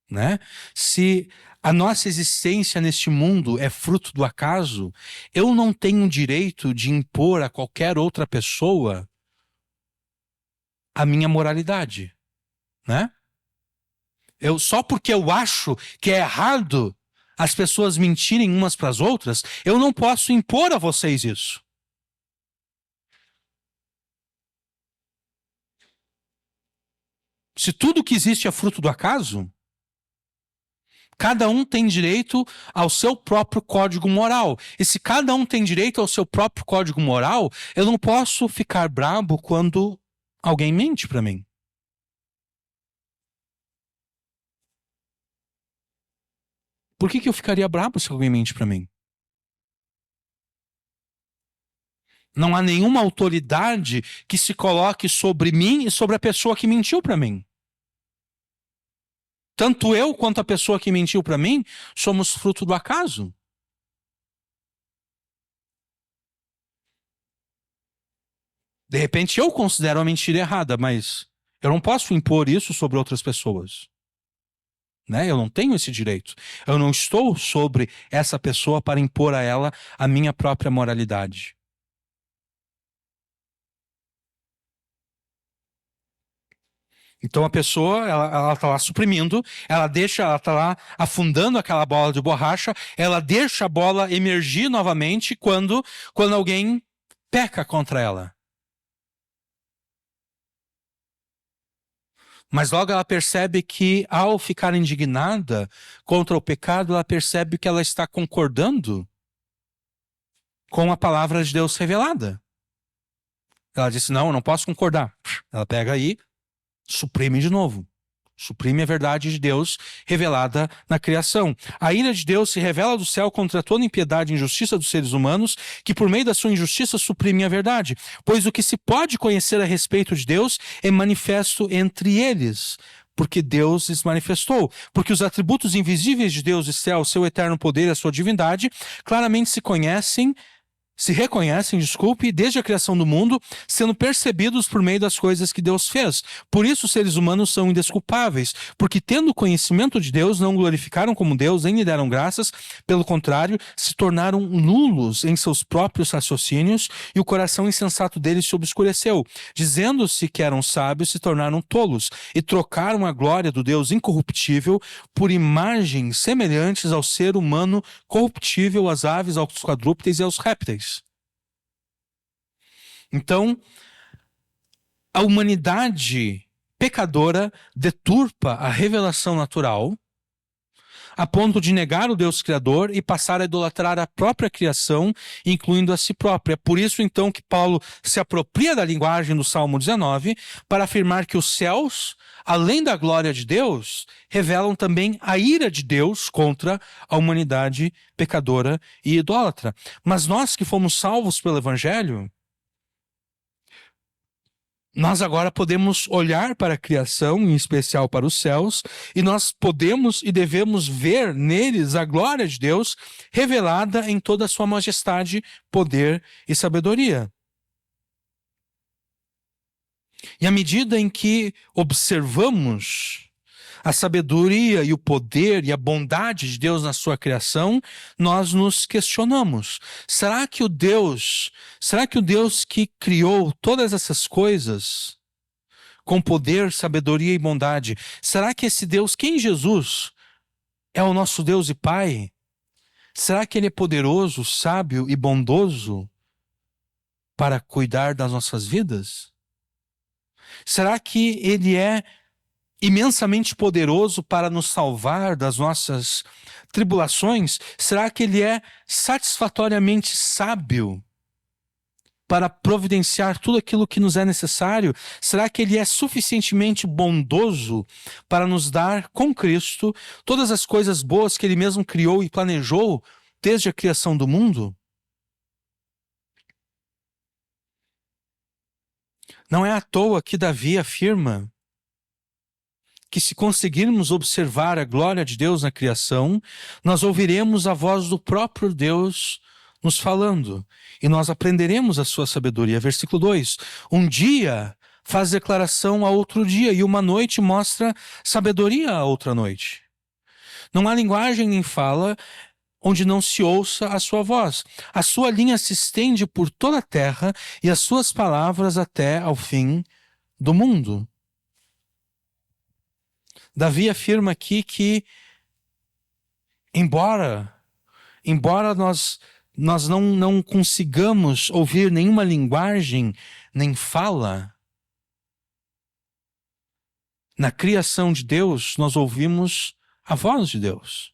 S1: né? Se a nossa existência neste mundo é fruto do acaso, eu não tenho direito de impor a qualquer outra pessoa a minha moralidade, né? Só porque eu acho que é errado as pessoas mentirem umas para as outras, eu não posso impor a vocês isso. Se tudo que existe é fruto do acaso, cada um tem direito ao seu próprio código moral. E se cada um tem direito ao seu próprio código moral, eu não posso ficar brabo quando alguém mente para mim. Por que eu ficaria brabo se alguém mente para mim? Não há nenhuma autoridade que se coloque sobre mim e sobre a pessoa que mentiu para mim. Tanto eu quanto a pessoa que mentiu para mim somos fruto do acaso. De repente eu considero a mentira errada, mas eu não posso impor isso sobre outras pessoas. Né? Eu não tenho esse direito. Eu não estou sobre essa pessoa para impor a ela a minha própria moralidade. Então a pessoa, ela tá lá suprimindo, ela tá lá afundando aquela bola de borracha, ela deixa a bola emergir novamente quando alguém peca contra ela. Mas logo ela percebe que, ao ficar indignada contra o pecado, ela percebe que ela está concordando com a palavra de Deus revelada. Ela disse, não, eu não posso concordar. Ela pega aí, suprime de novo. Suprime a verdade de Deus revelada na criação. A ira de Deus se revela do céu contra toda impiedade e injustiça dos seres humanos, que por meio da sua injustiça suprimem a verdade. Pois o que se pode conhecer a respeito de Deus é manifesto entre eles, porque Deus lhes manifestou. Porque os atributos invisíveis de Deus e céu, seu eterno poder e a sua divindade, claramente se reconhecem, desde a criação do mundo, sendo percebidos por meio das coisas que Deus fez. Por isso os seres humanos são indesculpáveis, porque tendo conhecimento de Deus, não glorificaram como Deus, nem lhe deram graças, pelo contrário, se tornaram nulos em seus próprios raciocínios, e o coração insensato deles se obscureceu. Dizendo-se que eram sábios, se tornaram tolos, e trocaram a glória do Deus incorruptível por imagens semelhantes ao ser humano corruptível, às aves, aos quadrúpedes e aos répteis. Então, a humanidade pecadora deturpa a revelação natural a ponto de negar o Deus Criador e passar a idolatrar a própria criação, incluindo a si própria. Por isso, então, que Paulo se apropria da linguagem do Salmo 19 para afirmar que os céus, além da glória de Deus, revelam também a ira de Deus contra a humanidade pecadora e idólatra. Mas nós que fomos salvos pelo Evangelho, nós agora podemos olhar para a criação, em especial para os céus, e nós podemos e devemos ver neles a glória de Deus revelada em toda a sua majestade, poder e sabedoria. E à medida em que observamos a sabedoria e o poder e a bondade de Deus na sua criação, nós nos questionamos: será que o Deus que criou todas essas coisas com poder, sabedoria e bondade, será que esse Deus, que em Jesus é o nosso Deus e Pai, será que Ele é poderoso, sábio e bondoso para cuidar das nossas vidas? Será que Ele é imensamente poderoso para nos salvar das nossas tribulações? Será que Ele é satisfatoriamente sábio para providenciar tudo aquilo que nos é necessário? Será que Ele é suficientemente bondoso para nos dar com Cristo todas as coisas boas que Ele mesmo criou e planejou desde a criação do mundo? Não é à toa que Davi afirma que, se conseguirmos observar a glória de Deus na criação, nós ouviremos a voz do próprio Deus nos falando, e nós aprenderemos a sua sabedoria. Versículo 2: um dia faz declaração a outro dia, e uma noite mostra sabedoria a outra noite. Não há linguagem nem fala onde não se ouça a sua voz. A sua linha se estende por toda a terra, e as suas palavras até ao fim do mundo. Davi afirma aqui que, embora nós não consigamos ouvir nenhuma linguagem nem fala, na criação de Deus nós ouvimos a voz de Deus.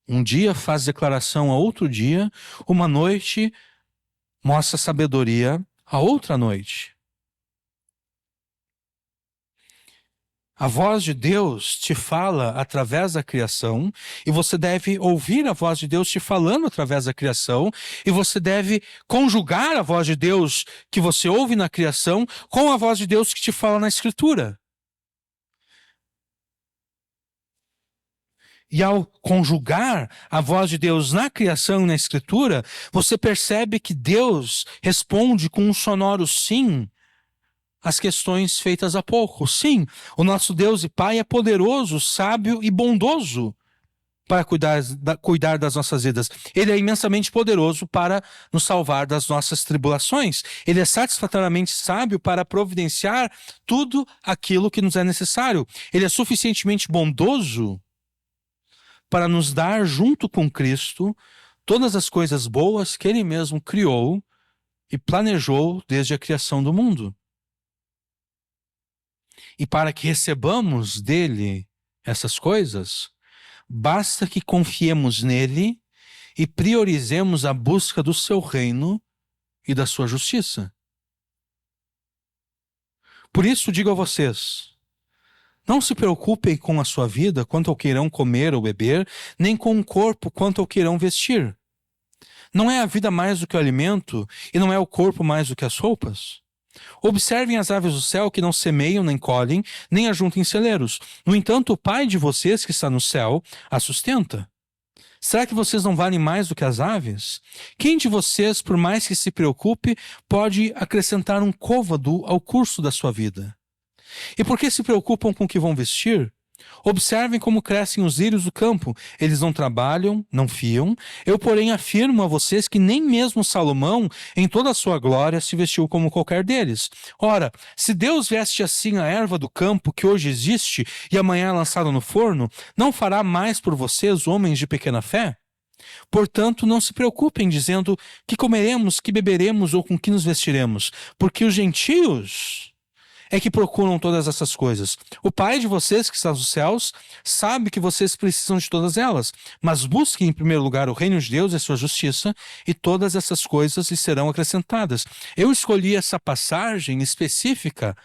S1: Um dia faz declaração a outro dia, uma noite mostra sabedoria a outra noite. A voz de Deus te fala através da criação, e você deve ouvir a voz de Deus te falando através da criação, e você deve conjugar a voz de Deus que você ouve na criação com a voz de Deus que te fala na Escritura. E ao conjugar a voz de Deus na criação e na Escritura, você percebe que Deus responde com um sonoro sim às questões feitas há pouco. Sim, o nosso Deus e Pai é poderoso, sábio e bondoso para cuidar das nossas vidas. Ele é imensamente poderoso para nos salvar das nossas tribulações. Ele é satisfatoriamente sábio para providenciar tudo aquilo que nos é necessário. Ele é suficientemente bondoso para nos dar, junto com Cristo, todas as coisas boas que Ele mesmo criou e planejou desde a criação do mundo. E para que recebamos dele essas coisas, basta que confiemos nele e priorizemos a busca do seu reino e da sua justiça. Por isso digo a vocês: não se preocupem com a sua vida quanto ao que irão comer ou beber, nem com o corpo quanto ao que irão vestir. Não é a vida mais do que o alimento, e não é o corpo mais do que as roupas? Observem as aves do céu que não semeiam, nem colhem, nem ajuntam em celeiros. No entanto, o Pai de vocês que está no céu a sustenta. Será que vocês não valem mais do que as aves? Quem de vocês, por mais que se preocupe, pode acrescentar um côvado ao curso da sua vida? E por que se preocupam com o que vão vestir? Observem como crescem os lírios do campo. Eles não trabalham, não fiam. Eu, porém, afirmo a vocês que nem mesmo Salomão, em toda a sua glória, se vestiu como qualquer deles. Ora, se Deus veste assim a erva do campo, que hoje existe e amanhã é lançada no forno, não fará mais por vocês, homens de pequena fé? Portanto, não se preocupem dizendo que comeremos, que beberemos ou com que nos vestiremos, porque os gentios é que procuram todas essas coisas. O Pai de vocês que está nos céus sabe que vocês precisam de todas elas, mas busquem em primeiro lugar o reino de Deus e a sua justiça, e todas essas coisas lhes serão acrescentadas. Eu escolhi essa passagem específica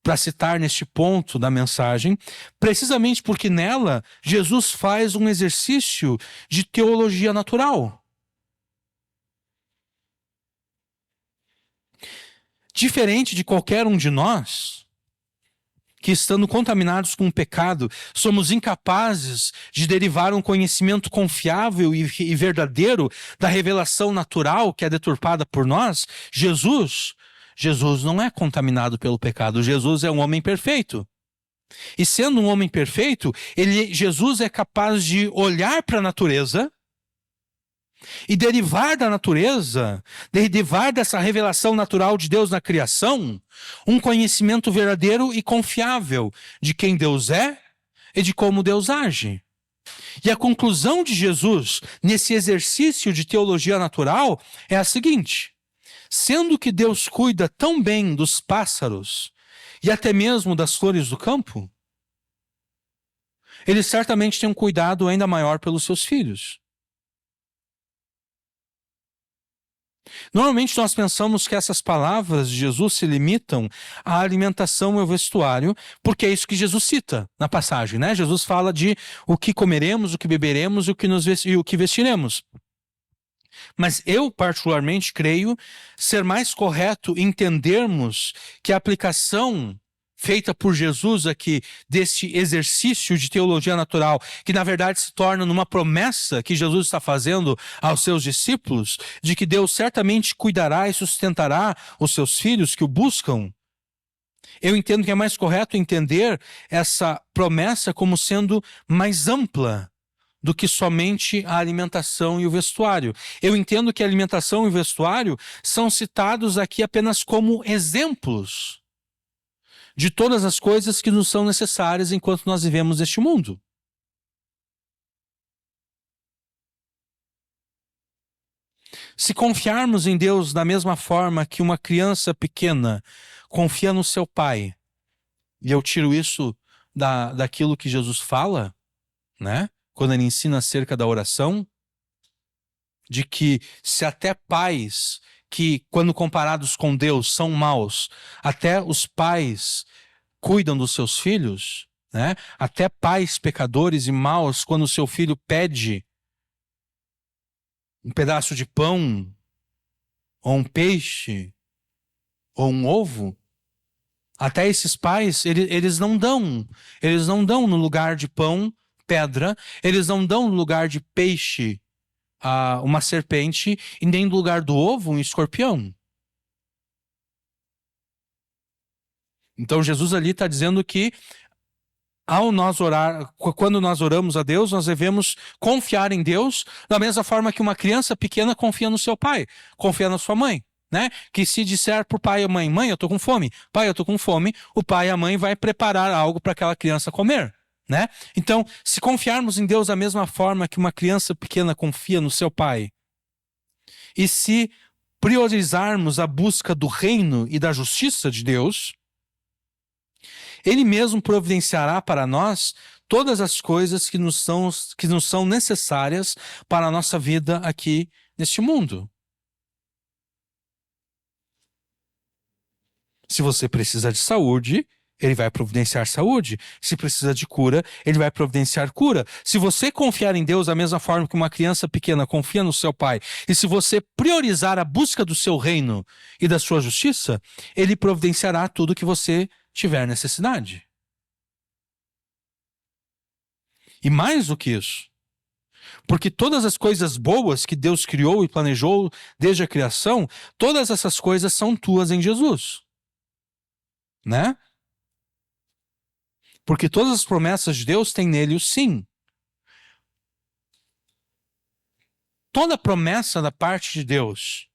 S1: para citar neste ponto da mensagem, precisamente porque nela Jesus faz um exercício de teologia natural. Diferente de qualquer um de nós, que estando contaminados com o pecado, somos incapazes de derivar um conhecimento confiável e verdadeiro da revelação natural que é deturpada por nós, Jesus não é contaminado pelo pecado. Jesus é um homem perfeito. E sendo um homem perfeito, Jesus é capaz de olhar para a natureza e derivar da natureza, derivar dessa revelação natural de Deus na criação, um conhecimento verdadeiro e confiável de quem Deus é e de como Deus age. E a conclusão de Jesus nesse exercício de teologia natural é a seguinte: sendo que Deus cuida tão bem dos pássaros e até mesmo das flores do campo, ele certamente tem um cuidado ainda maior pelos seus filhos. Normalmente nós pensamos que essas palavras de Jesus se limitam à alimentação e ao vestuário, porque é isso que Jesus cita na passagem, né? Jesus fala de o que comeremos, o que beberemos e o que vestiremos. Mas eu particularmente creio ser mais correto entendermos que a aplicação feita por Jesus aqui, deste exercício de teologia natural, que na verdade se torna numa promessa que Jesus está fazendo aos seus discípulos, de que Deus certamente cuidará e sustentará os seus filhos que o buscam. Eu entendo que é mais correto entender essa promessa como sendo mais ampla do que somente a alimentação e o vestuário. Eu entendo que a alimentação e o vestuário são citados aqui apenas como exemplos de todas as coisas que nos são necessárias enquanto nós vivemos neste mundo. Se confiarmos em Deus da mesma forma que uma criança pequena confia no seu pai, e eu tiro isso daquilo que Jesus fala, né? Quando ele ensina acerca da oração, de que se até pais que, quando comparados com Deus, são maus, até os pais cuidam dos seus filhos, né? Até pais pecadores e maus, quando o seu filho pede um pedaço de pão, ou um peixe, ou um ovo, até esses pais, eles não dão no lugar de pão, pedra, eles não dão no lugar de peixe, uma serpente, e nem no lugar do ovo, um escorpião. Então Jesus ali está dizendo que ao nós orar, quando nós oramos a Deus, nós devemos confiar em Deus da mesma forma que uma criança pequena confia no seu pai, confia na sua mãe, né? Que se disser para o pai e a mãe, mãe, eu estou com fome, pai, eu estou com fome, o pai e a mãe vai preparar algo para aquela criança comer, né? Então, se confiarmos em Deus da mesma forma que uma criança pequena confia no seu pai, e se priorizarmos a busca do reino e da justiça de Deus, Ele mesmo providenciará para nós todas as coisas que nos são necessárias para a nossa vida aqui neste mundo. Se você precisa de saúde, ele vai providenciar saúde. Se precisa de cura, ele vai providenciar cura. Se você confiar em Deus da mesma forma que uma criança pequena confia no seu pai, e se você priorizar a busca do seu reino e da sua justiça, ele providenciará tudo que você tiver necessidade. E mais do que isso, porque todas as coisas boas que Deus criou e planejou desde a criação, todas essas coisas são tuas em Jesus. Né? Porque todas as promessas de Deus têm nele o sim. Toda promessa da parte de Deus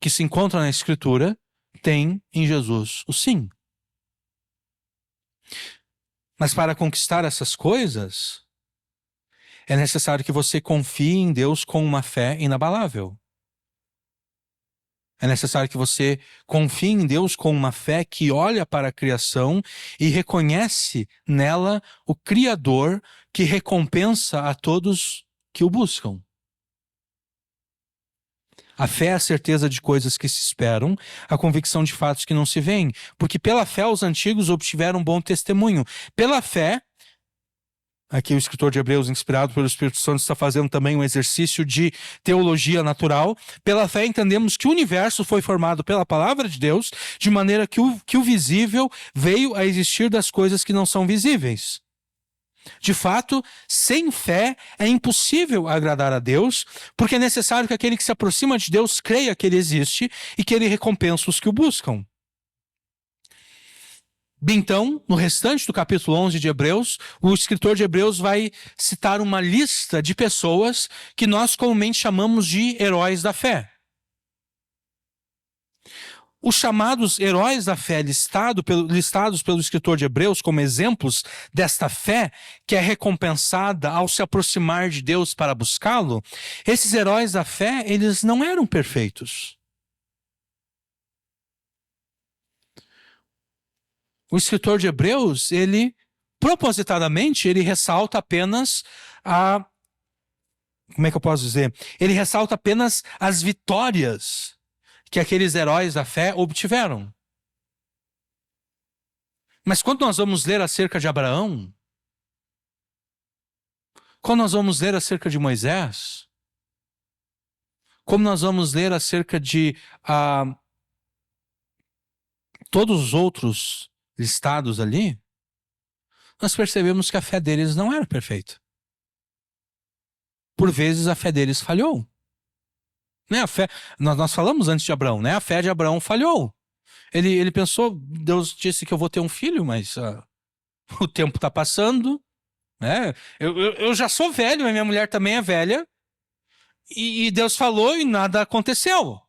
S1: que se encontra na Escritura tem em Jesus o sim. Mas para conquistar essas coisas, é necessário que você confie em Deus com uma fé inabalável. É necessário que você confie em Deus com uma fé que olha para a criação e reconhece nela o Criador que recompensa a todos que o buscam. A fé é a certeza de coisas que se esperam, a convicção de fatos que não se veem. Porque pela fé os antigos obtiveram bom testemunho. Pela fé, aqui o escritor de Hebreus, inspirado pelo Espírito Santo, está fazendo também um exercício de teologia natural. Pela fé entendemos que o universo foi formado pela palavra de Deus, de maneira que o visível veio a existir das coisas que não são visíveis. De fato, sem fé é impossível agradar a Deus, porque é necessário que aquele que se aproxima de Deus creia que ele existe e que ele recompensa os que o buscam. Então, no restante do capítulo 11 de Hebreus, o escritor de Hebreus vai citar uma lista de pessoas que nós comumente chamamos de heróis da fé. Os chamados heróis da fé listados pelo escritor de Hebreus como exemplos desta fé que é recompensada ao se aproximar de Deus para buscá-lo, esses heróis da fé, eles não eram perfeitos. O escritor de Hebreus, propositadamente, ele ressalta apenas como é que eu posso dizer? Ele ressalta apenas as vitórias que aqueles heróis da fé obtiveram. Mas quando nós vamos ler acerca de Abraão, quando nós vamos ler acerca de Moisés, como nós vamos ler acerca de todos os outros listados ali, nós percebemos que a fé deles não era perfeita. Por vezes a fé deles falhou. Né? Nós falamos antes de Abraão, né? A fé de Abraão falhou. Ele pensou, Deus disse que eu vou ter um filho, mas o tempo está passando, né? Eu já sou velho, a minha mulher também é velha, e Deus falou e nada aconteceu.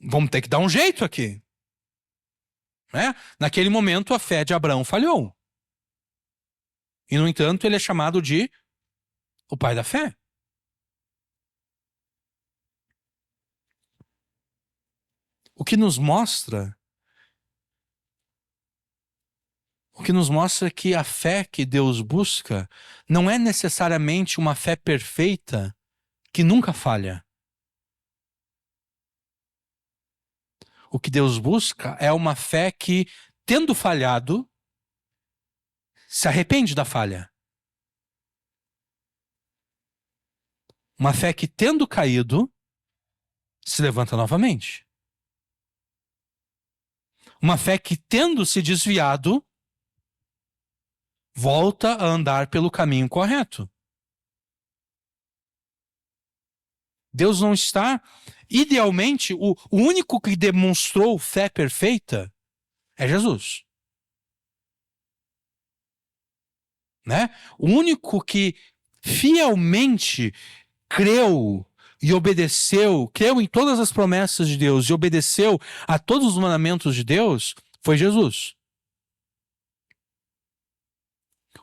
S1: Vamos ter que dar um jeito aqui. Né? Naquele momento, a fé de Abraão falhou. E, no entanto, ele é chamado de o pai da fé. O que nos mostra que a fé que Deus busca não é necessariamente uma fé perfeita que nunca falha. O que Deus busca é uma fé que, tendo falhado, se arrepende da falha. Uma fé que, tendo caído, se levanta novamente. Uma fé que, tendo se desviado, volta a andar pelo caminho correto. Deus não está... Idealmente, o único que demonstrou fé perfeita é Jesus. Né? O único que fielmente creu e obedeceu, creu em todas as promessas de Deus e obedeceu a todos os mandamentos de Deus foi Jesus.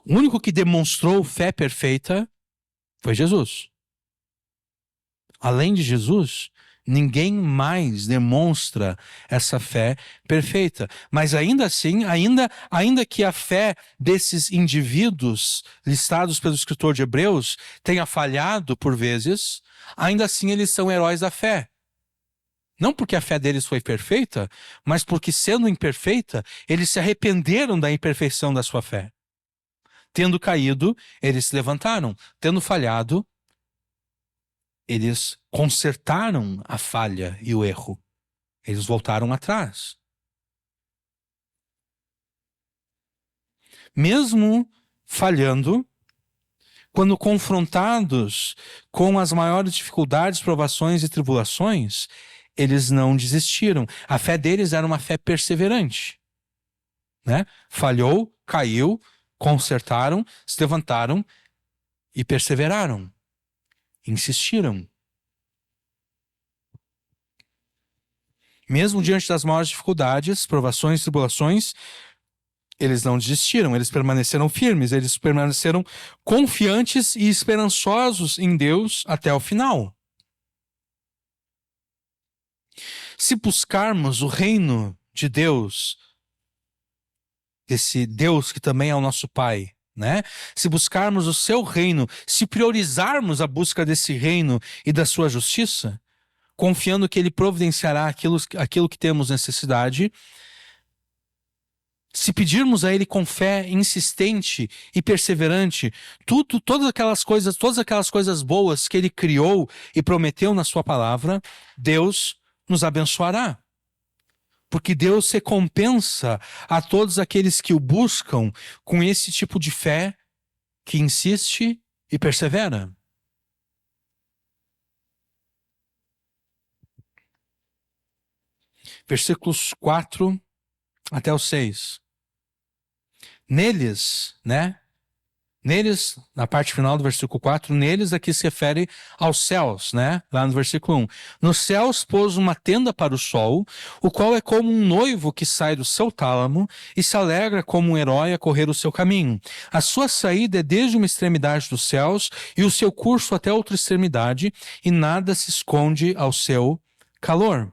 S1: O único que demonstrou fé perfeita foi Jesus. Além de Jesus, ninguém mais demonstra essa fé perfeita. Mas ainda assim, ainda que a fé desses indivíduos listados pelo escritor de Hebreus tenha falhado por vezes, ainda assim eles são heróis da fé. Não porque a fé deles foi perfeita, mas porque, sendo imperfeita, eles se arrependeram da imperfeição da sua fé. Tendo caído, eles se levantaram. Tendo falhado, eles consertaram a falha e o erro. Eles voltaram atrás. Mesmo falhando, quando confrontados com as maiores dificuldades, provações e tribulações, eles não desistiram. A fé deles era uma fé perseverante, né? Falhou, caiu, consertaram, se levantaram e perseveraram. Insistiram. Mesmo diante das maiores dificuldades, provações e tribulações, eles não desistiram, eles permaneceram firmes, eles permaneceram confiantes e esperançosos em Deus até o final. Se buscarmos o reino de Deus, esse Deus que também é o nosso Pai, né? Se buscarmos o seu reino, se priorizarmos a busca desse reino e da sua justiça, confiando que ele providenciará aquilo que temos necessidade, se pedirmos a ele com fé insistente e perseverante, todas aquelas coisas boas que ele criou e prometeu na sua palavra, Deus nos abençoará. Porque Deus recompensa a todos aqueles que o buscam com esse tipo de fé que insiste e persevera. Versículos 4 até o 6. Neles, né? Neles, na parte final do versículo 4, neles aqui se refere aos céus, né? Lá no versículo 1. Nos céus pôs uma tenda para o sol, o qual é como um noivo que sai do seu tálamo e se alegra como um herói a correr o seu caminho. A sua saída é desde uma extremidade dos céus e o seu curso até outra extremidade, e nada se esconde ao seu calor.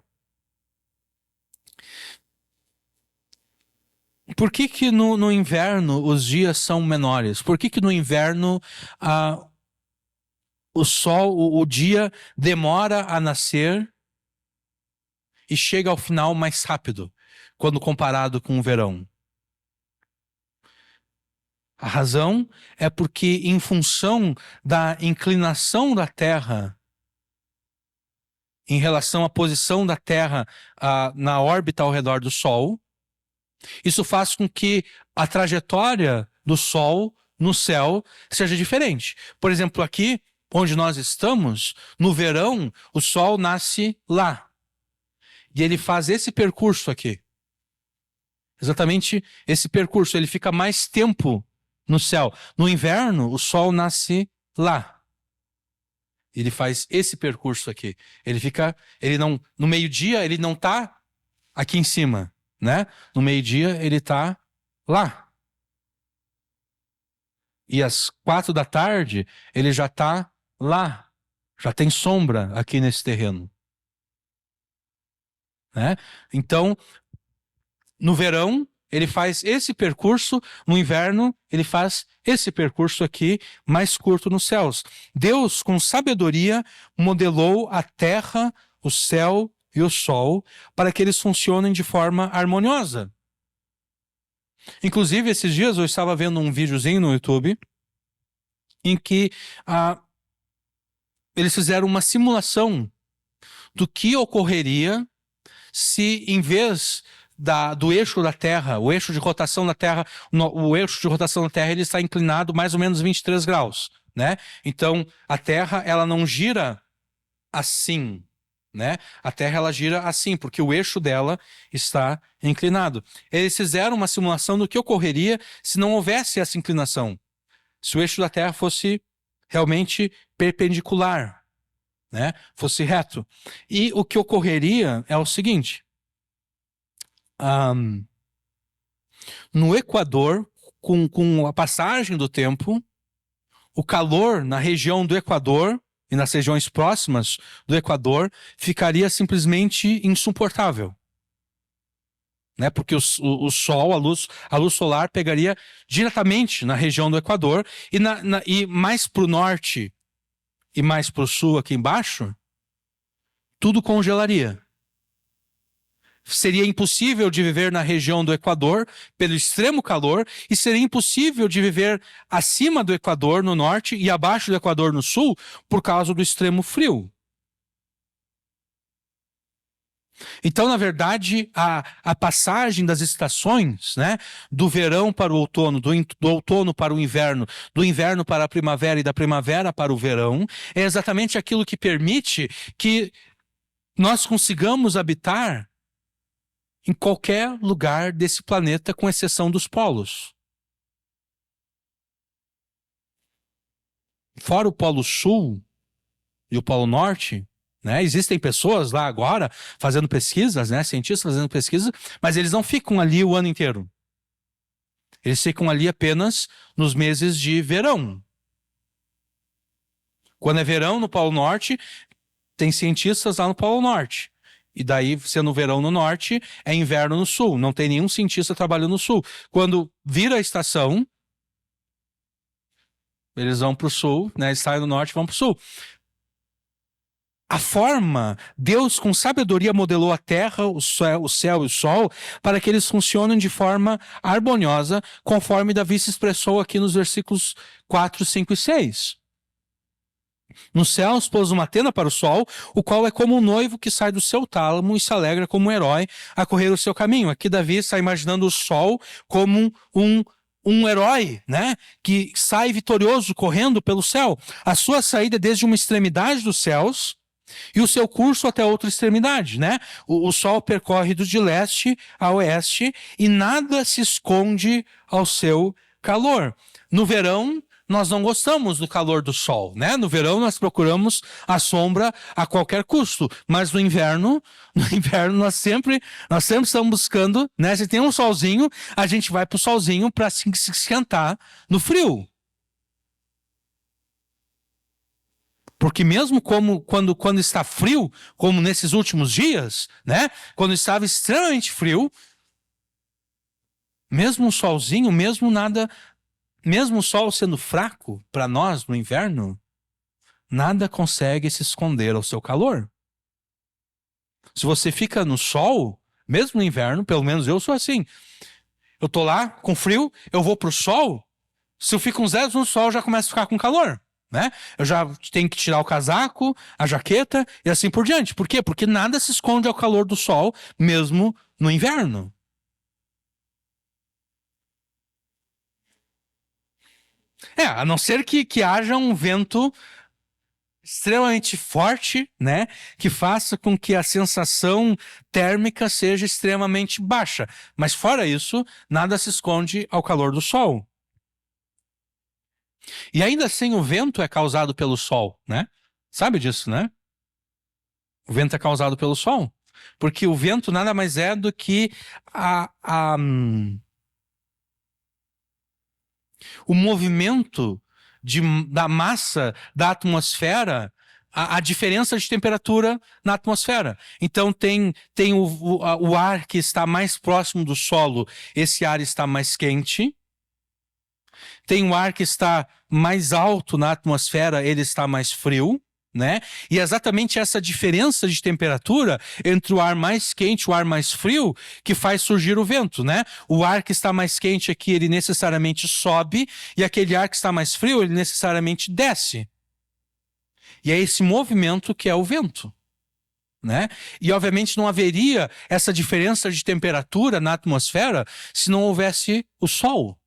S1: Por que no inverno os dias são menores? Por que no inverno o sol, o dia demora a nascer e chega ao final mais rápido, quando comparado com o verão? A razão é porque, em função da inclinação da Terra em relação à posição da Terra na órbita ao redor do Sol, isso faz com que a trajetória do Sol no céu seja diferente. Por exemplo, aqui, onde nós estamos, no verão, o Sol nasce lá. E ele faz esse percurso aqui. Exatamente esse percurso. Ele fica mais tempo no céu. No inverno, o Sol nasce lá. Ele faz esse percurso aqui. No meio-dia, ele não está aqui em cima. Né? No meio-dia ele está lá. E às 4 da tarde ele já está lá. Já tem sombra aqui nesse terreno. Né? Então, no verão ele faz esse percurso, no inverno ele faz esse percurso aqui, mais curto nos céus. Deus, com sabedoria, modelou a terra, o céu e o sol, para que eles funcionem de forma harmoniosa. Inclusive, esses dias eu estava vendo um videozinho no YouTube em que eles fizeram uma simulação do que ocorreria se, em vez do eixo da Terra, o eixo de rotação da Terra, ele está inclinado mais ou menos 23 graus, né? Então, a Terra, ela não gira assim, né? A Terra ela gira assim, porque o eixo dela está inclinado. Eles fizeram uma simulação do que ocorreria se não houvesse essa inclinação. Se o eixo da Terra fosse realmente perpendicular, né? Fosse reto. E o que ocorreria é o seguinte. No Equador, com a passagem do tempo, o calor na região do Equador e nas regiões próximas do Equador ficaria simplesmente insuportável. Né? Porque o sol, a luz solar pegaria diretamente na região do Equador e mais para o norte e mais para o sul aqui embaixo, tudo congelaria. seria impossível de viver na região do Equador pelo extremo calor e seria impossível de viver acima do Equador no norte e abaixo do Equador no sul por causa do extremo frio. Então, na verdade, a passagem das estações, né, do verão para o outono, do outono para o inverno, do inverno para a primavera e da primavera para o verão, é exatamente aquilo que permite que nós consigamos habitar em qualquer lugar desse planeta, com exceção dos polos. Fora o Polo Sul e o Polo Norte, né, existem pessoas lá agora fazendo pesquisas, né, cientistas fazendo pesquisas, mas eles não ficam ali o ano inteiro. Eles ficam ali apenas nos meses de verão. Quando é verão no Polo Norte, tem cientistas lá no Polo Norte. E daí, sendo verão no norte, é inverno no sul. Não tem nenhum cientista trabalhando no sul. Quando vira a estação, eles vão para o sul, né, saem do norte e vão para o sul. A forma, Deus com sabedoria modelou a terra, o céu e o sol para que eles funcionem de forma harmoniosa, conforme Davi se expressou aqui nos versículos 4, 5 e 6. Nos céus pôs uma tenda para o sol, o qual é como um noivo que sai do seu tálamo e se alegra como um herói a correr o seu caminho. Aqui Davi está imaginando o sol como um herói, né, que sai vitorioso correndo pelo céu. A sua saída é desde uma extremidade dos céus e o seu curso até outra extremidade, né? O sol percorre de leste a oeste e nada se esconde ao seu calor. No verão, nós não gostamos do calor do sol, né? No verão nós procuramos a sombra a qualquer custo, mas no inverno nós sempre estamos buscando, né? Se tem um solzinho, a gente vai pro solzinho para se esquentar no frio. Porque mesmo quando está frio, como nesses últimos dias, né? Quando estava extremamente frio, mesmo um solzinho, mesmo o sol sendo fraco para nós no inverno, nada consegue se esconder ao seu calor. Se você fica no sol, mesmo no inverno, pelo menos eu sou assim. Eu tô lá com frio, eu vou pro sol, se eu fico uns 10 no sol, eu já começo a ficar com calor. Né? Eu já tenho que tirar o casaco, a jaqueta e assim por diante. Por quê? Porque nada se esconde ao calor do sol, mesmo no inverno. A não ser que haja um vento extremamente forte, né? Que faça com que a sensação térmica seja extremamente baixa. Mas fora isso, nada se esconde ao calor do sol. E ainda assim o vento é causado pelo sol, né? Sabe disso, né? O vento é causado pelo sol. Porque o vento nada mais é do que o movimento da massa da atmosfera, a diferença de temperatura na atmosfera. Então tem o ar que está mais próximo do solo, esse ar está mais quente. Tem o ar que está mais alto na atmosfera, ele está mais frio, né? E é exatamente essa diferença de temperatura entre o ar mais quente e o ar mais frio que faz surgir o vento, né? O ar que está mais quente aqui, ele necessariamente sobe, e aquele ar que está mais frio, ele necessariamente desce. E é esse movimento que é o vento, né? E obviamente não haveria essa diferença de temperatura na atmosfera se não houvesse o sol.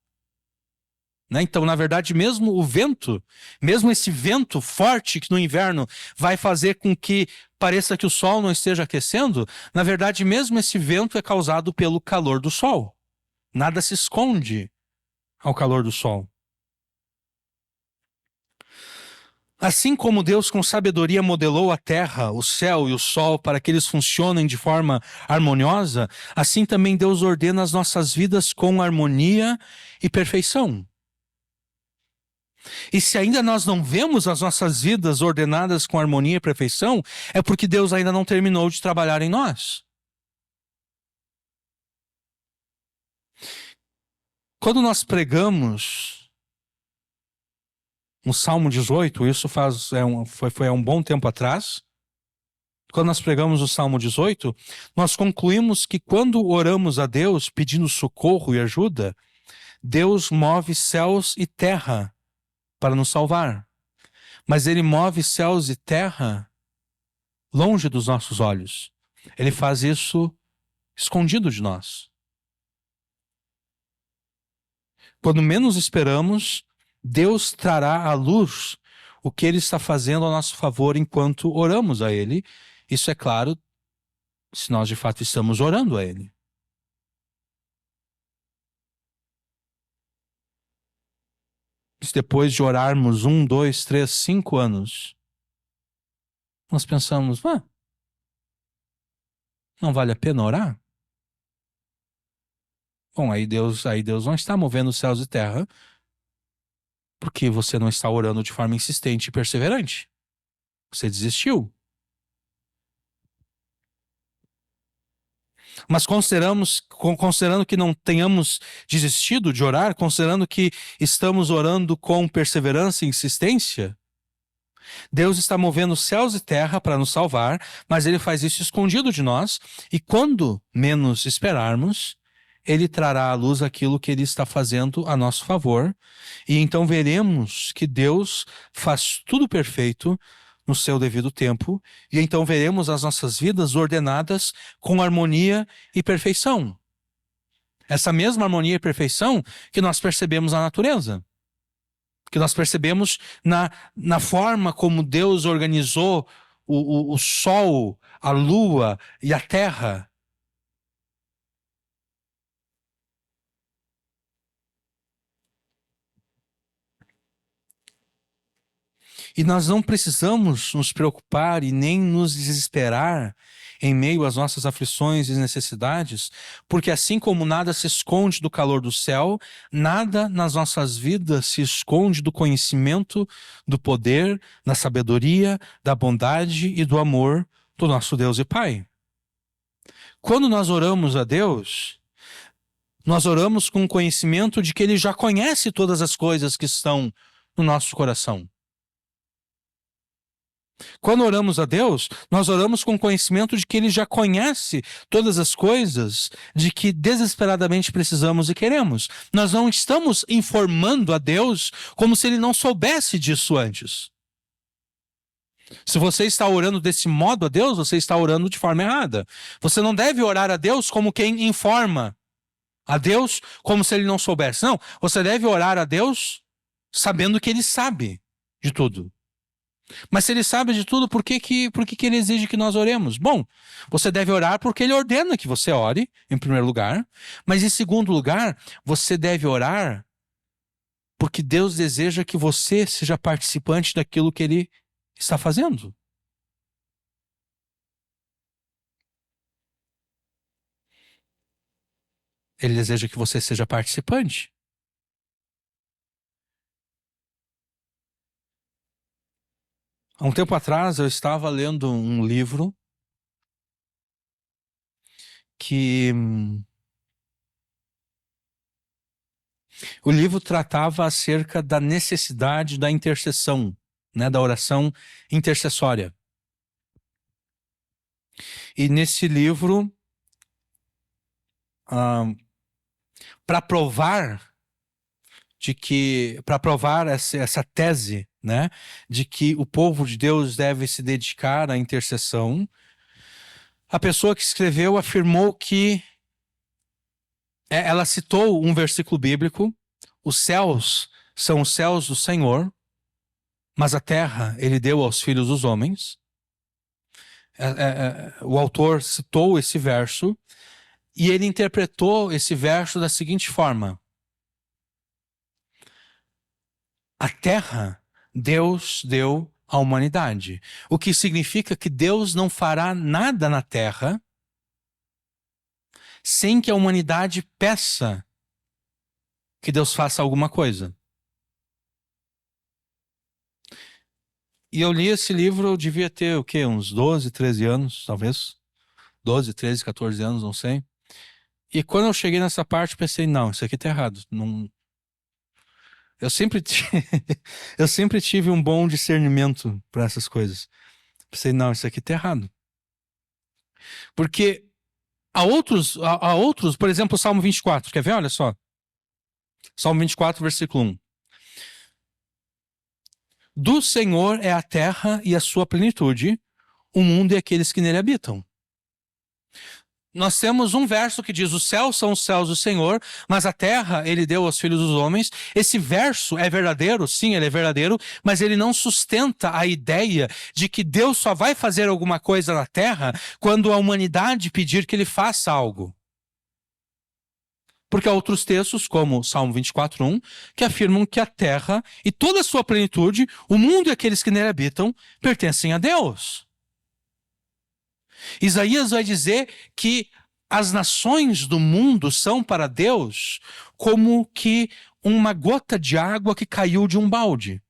S1: Né? Então, na verdade, mesmo o vento, mesmo esse vento forte que no inverno vai fazer com que pareça que o sol não esteja aquecendo, na verdade, mesmo esse vento é causado pelo calor do sol. Nada se esconde ao calor do sol. Assim como Deus com sabedoria modelou a terra, o céu e o sol para que eles funcionem de forma harmoniosa, assim também Deus ordena as nossas vidas com harmonia e perfeição. E se ainda nós não vemos as nossas vidas ordenadas com harmonia e perfeição, é porque Deus ainda não terminou de trabalhar em nós. Quando nós pregamos no Salmo 18, isso foi há um bom tempo atrás, quando nós pregamos o Salmo 18, nós concluímos que quando oramos a Deus pedindo socorro e ajuda, Deus move céus e terra para nos salvar. Mas Ele move céus e terra longe dos nossos olhos. Ele faz isso escondido de nós. Quando menos esperamos, Deus trará à luz o que Ele está fazendo a nosso favor enquanto oramos a Ele. Isso é claro, se nós de fato estamos orando a Ele. Se depois de orarmos 1, 2, 3, 5 anos, nós pensamos, não vale a pena orar? Bom, aí Deus não está movendo céus e terra porque você não está orando de forma insistente e perseverante. Você desistiu. Mas considerando que não tenhamos desistido de orar, considerando que estamos orando com perseverança e insistência, Deus está movendo céus e terra para nos salvar, mas Ele faz isso escondido de nós, e quando menos esperarmos, Ele trará à luz aquilo que Ele está fazendo a nosso favor, e então veremos que Deus faz tudo perfeito no seu devido tempo, e então veremos as nossas vidas ordenadas com harmonia e perfeição. Essa mesma harmonia e perfeição que nós percebemos na natureza, que nós percebemos na forma como Deus organizou o sol, a lua e a terra. E nós não precisamos nos preocupar e nem nos desesperar em meio às nossas aflições e necessidades, porque assim como nada se esconde do calor do céu, nada nas nossas vidas se esconde do conhecimento, do poder, da sabedoria, da bondade e do amor do nosso Deus e Pai. Quando nós oramos a Deus, nós oramos com o conhecimento de que Ele já conhece todas as coisas que estão no nosso coração. Quando oramos a Deus, nós oramos com conhecimento de que Ele já conhece todas as coisas de que desesperadamente precisamos e queremos. Nós não estamos informando a Deus como se Ele não soubesse disso antes. Se você está orando desse modo a Deus, você está orando de forma errada. Você não deve orar a Deus como quem informa a Deus como se Ele não soubesse. Não, você deve orar a Deus sabendo que Ele sabe de tudo. Mas se Ele sabe de tudo, por que Ele exige que nós oremos? Bom, você deve orar porque Ele ordena que você ore, em primeiro lugar. Mas em segundo lugar, você deve orar porque Deus deseja que você seja participante daquilo que Ele está fazendo. Ele deseja que você seja participante. Há um tempo atrás eu estava lendo um livro que o livro tratava acerca da necessidade da intercessão, né, da oração intercessória. E nesse livro, para provar essa tese, né, de que o povo de Deus deve se dedicar à intercessão, a pessoa que escreveu afirmou que ela citou um versículo bíblico: os céus são os céus do Senhor, mas a terra Ele deu aos filhos dos homens. O autor citou esse verso e ele interpretou esse verso da seguinte forma: a terra Deus deu à humanidade, o que significa que Deus não fará nada na terra sem que a humanidade peça que Deus faça alguma coisa. E eu li esse livro, eu devia ter o quê? Uns 12, 13 anos, talvez. 12, 13, 14 anos, não sei. E quando eu cheguei nessa parte, pensei, não, isso aqui tá errado. Não... Eu sempre tive um bom discernimento para essas coisas. Pensei, não, isso aqui tá errado. Porque há outros, por exemplo, o Salmo 24, quer ver? Olha só. Salmo 24, versículo 1. Do Senhor é a terra e a sua plenitude, o mundo e aqueles que nele habitam. Nós temos um verso que diz: os céus são os céus do Senhor, mas a terra ele deu aos filhos dos homens. Esse verso é verdadeiro? Sim, ele é verdadeiro, mas ele não sustenta a ideia de que Deus só vai fazer alguma coisa na terra quando a humanidade pedir que ele faça algo. Porque há outros textos, como o Salmo 24:1, que afirmam que a terra e toda a sua plenitude, o mundo e aqueles que nele habitam, pertencem a Deus. Isaías vai dizer que as nações do mundo são para Deus como que uma gota de água que caiu de um balde.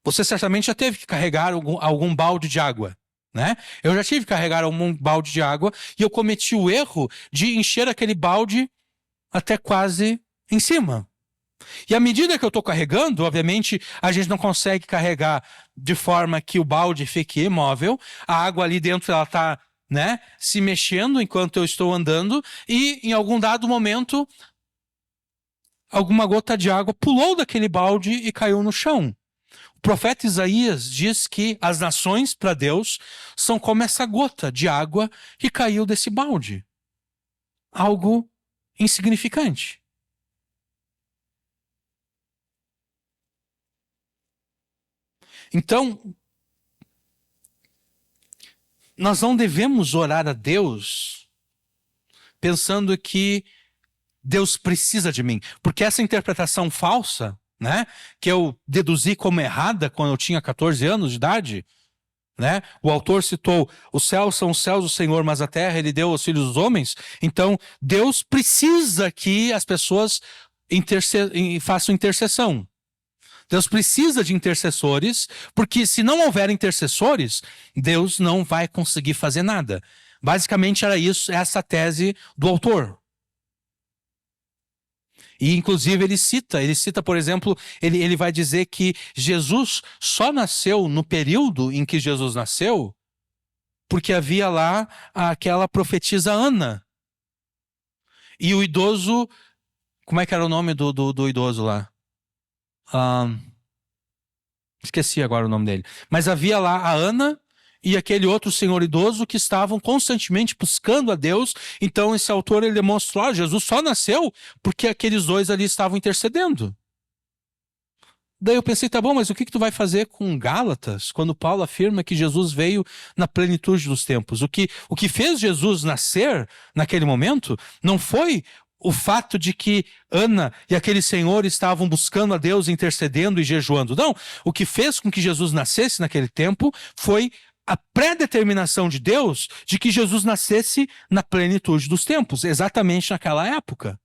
S1: Você certamente já teve que carregar algum balde de água, né? Eu já tive que carregar algum balde de água e eu cometi o erro de encher aquele balde até quase em cima. E à medida que eu estou carregando, obviamente, a gente não consegue carregar de forma que o balde fique imóvel. A água ali dentro ela está, né, se mexendo enquanto eu estou andando. E em algum dado momento, alguma gota de água pulou daquele balde e caiu no chão. O profeta Isaías diz que as nações para Deus são como essa gota de água que caiu desse balde. Algo insignificante. Então, nós não devemos orar a Deus pensando que Deus precisa de mim. Porque essa interpretação falsa, né, que eu deduzi como errada quando eu tinha 14 anos de idade, né? O autor citou: os céus são os céus do Senhor, mas a terra ele deu aos filhos dos homens. Então, Deus precisa que as pessoas façam intercessão. Deus precisa de intercessores, porque se não houver intercessores, Deus não vai conseguir fazer nada. Basicamente era isso, essa tese do autor. E inclusive ele cita, por exemplo, ele vai dizer que Jesus só nasceu no período em que Jesus nasceu, porque havia lá aquela profetisa Ana. E o idoso, como é que era o nome do idoso lá? Esqueci agora o nome dele. Mas havia lá a Ana e aquele outro senhor idoso que estavam constantemente buscando a Deus. Então esse autor ele demonstrou: Jesus só nasceu porque aqueles dois ali estavam intercedendo. Daí eu pensei, tá bom, mas o que tu vai fazer com Gálatas quando Paulo afirma que Jesus veio na plenitude dos tempos? O que fez Jesus nascer naquele momento não foi o fato de que Ana e aquele senhor estavam buscando a Deus, intercedendo e jejuando. Não, o que fez com que Jesus nascesse naquele tempo foi a predeterminação de Deus de que Jesus nascesse na plenitude dos tempos, exatamente naquela época.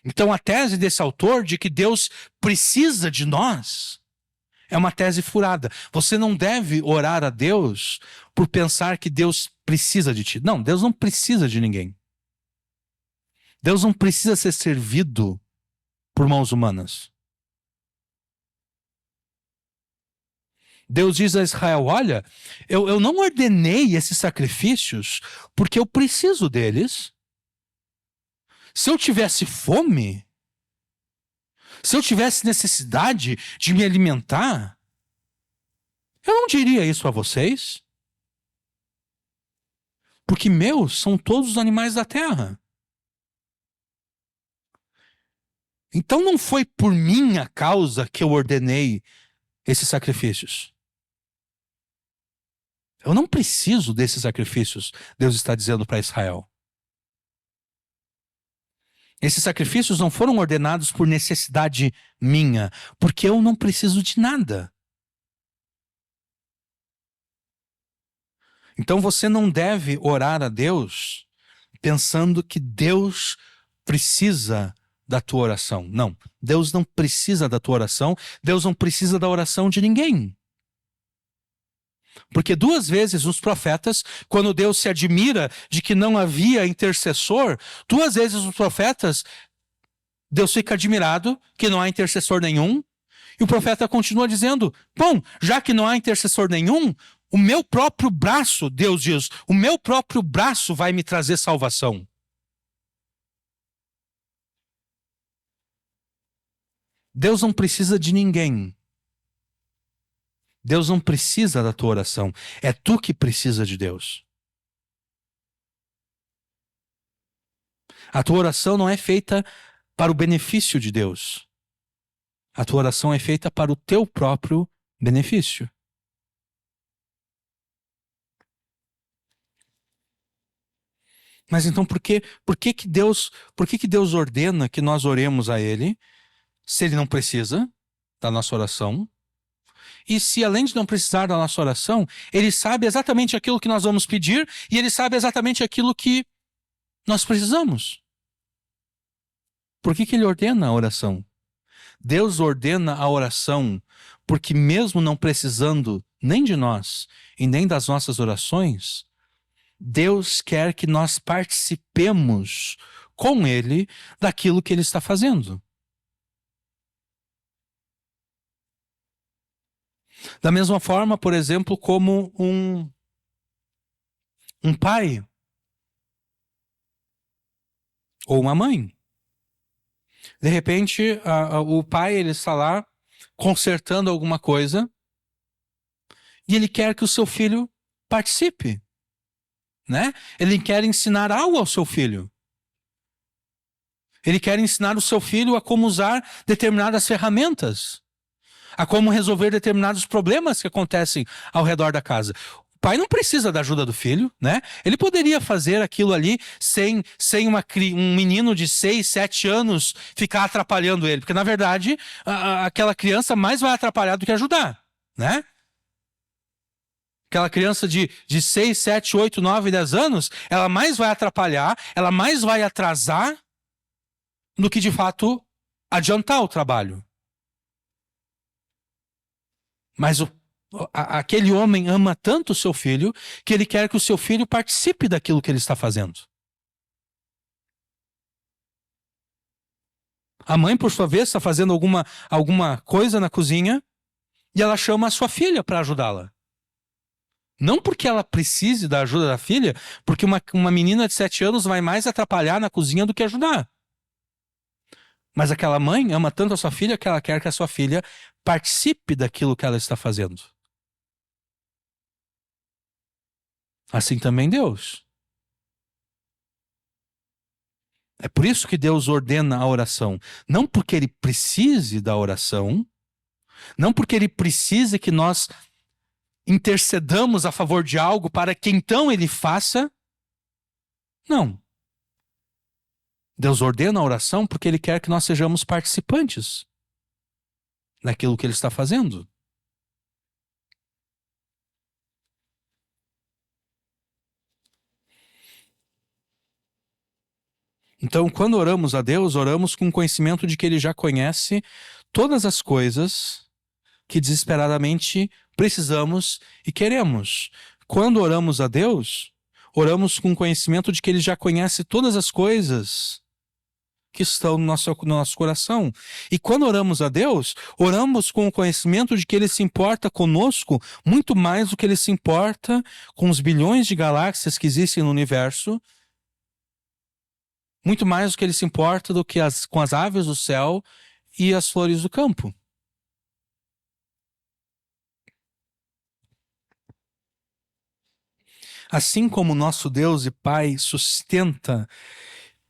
S1: Então a tese desse autor de que Deus precisa de nós é uma tese furada. Você não deve orar a Deus por pensar que Deus precisa de ti. Não, Deus não precisa de ninguém. Deus não precisa ser servido por mãos humanas. Deus diz a Israel: olha, eu não ordenei esses sacrifícios porque eu preciso deles. Se eu tivesse fome, se eu tivesse necessidade de me alimentar, eu não diria isso a vocês. Porque meus são todos os animais da terra. Então não foi por minha causa que eu ordenei esses sacrifícios. Eu não preciso desses sacrifícios, Deus está dizendo para Israel. Esses sacrifícios não foram ordenados por necessidade minha, porque eu não preciso de nada. Então você não deve orar a Deus pensando que Deus precisa da tua oração. Não, Deus não precisa da tua oração, Deus não precisa da oração de ninguém. Porque 2 vezes os profetas, quando Deus se admira de que não havia intercessor, 2 vezes os profetas, Deus fica admirado que não há intercessor nenhum, E o profeta continua dizendo: bom, já que não há intercessor nenhum, o meu próprio braço, Deus diz, o meu próprio braço vai me trazer salvação. Deus não precisa de ninguém. Deus não precisa da tua oração. É tu que precisa de Deus. A tua oração não é feita para o benefício de Deus. A tua oração é feita para o teu próprio benefício. Mas então por que Deus ordena que nós oremos a Ele, se Ele não precisa da nossa oração? E se além de não precisar da nossa oração, Ele sabe exatamente aquilo que nós vamos pedir e Ele sabe exatamente aquilo que nós precisamos. Por que Ele ordena a oração? Deus ordena a oração porque mesmo não precisando nem de nós e nem das nossas orações, Deus quer que nós participemos com Ele daquilo que Ele está fazendo. Da mesma forma, por exemplo, como um pai ou uma mãe. De repente, o pai ele está lá consertando alguma coisa e ele quer que o seu filho participe, né? Ele quer ensinar algo ao seu filho. Ele quer ensinar o seu filho a como usar determinadas ferramentas, a como resolver determinados problemas que acontecem ao redor da casa. O pai não precisa da ajuda do filho, né? Ele poderia fazer aquilo ali sem um menino de 6, 7 anos ficar atrapalhando ele, porque na verdade aquela criança mais vai atrapalhar do que ajudar, né? Aquela criança de 6, 7, 8, 9, 10 anos, ela mais vai atrapalhar, ela mais vai atrasar do que de fato adiantar o trabalho. Mas aquele homem ama tanto o seu filho que ele quer que o seu filho participe daquilo que ele está fazendo. A mãe, por sua vez, está fazendo alguma coisa na cozinha e ela chama a sua filha para ajudá-la. Não porque ela precise da ajuda da filha, porque uma menina de 7 anos vai mais atrapalhar na cozinha do que ajudar. Mas aquela mãe ama tanto a sua filha que ela quer que a sua filha participe daquilo que ela está fazendo. Assim também Deus. É por isso que Deus ordena a oração. Não porque Ele precise da oração, não porque Ele precise que nós intercedamos a favor de algo para que então Ele faça. Não. Deus ordena a oração porque Ele quer que nós sejamos participantes naquilo que Ele está fazendo. Então, quando oramos a Deus, oramos com o conhecimento de que Ele já conhece todas as coisas que desesperadamente precisamos e queremos. Quando oramos a Deus, oramos com o conhecimento de que Ele já conhece todas as coisas que estão no nosso coração. E quando oramos a Deus, oramos com o conhecimento de que Ele se importa conosco muito mais do que Ele se importa com os bilhões de galáxias que existem no universo, muito mais do que Ele se importa do que com as aves do céu e as flores do campo. Assim como nosso Deus e Pai sustenta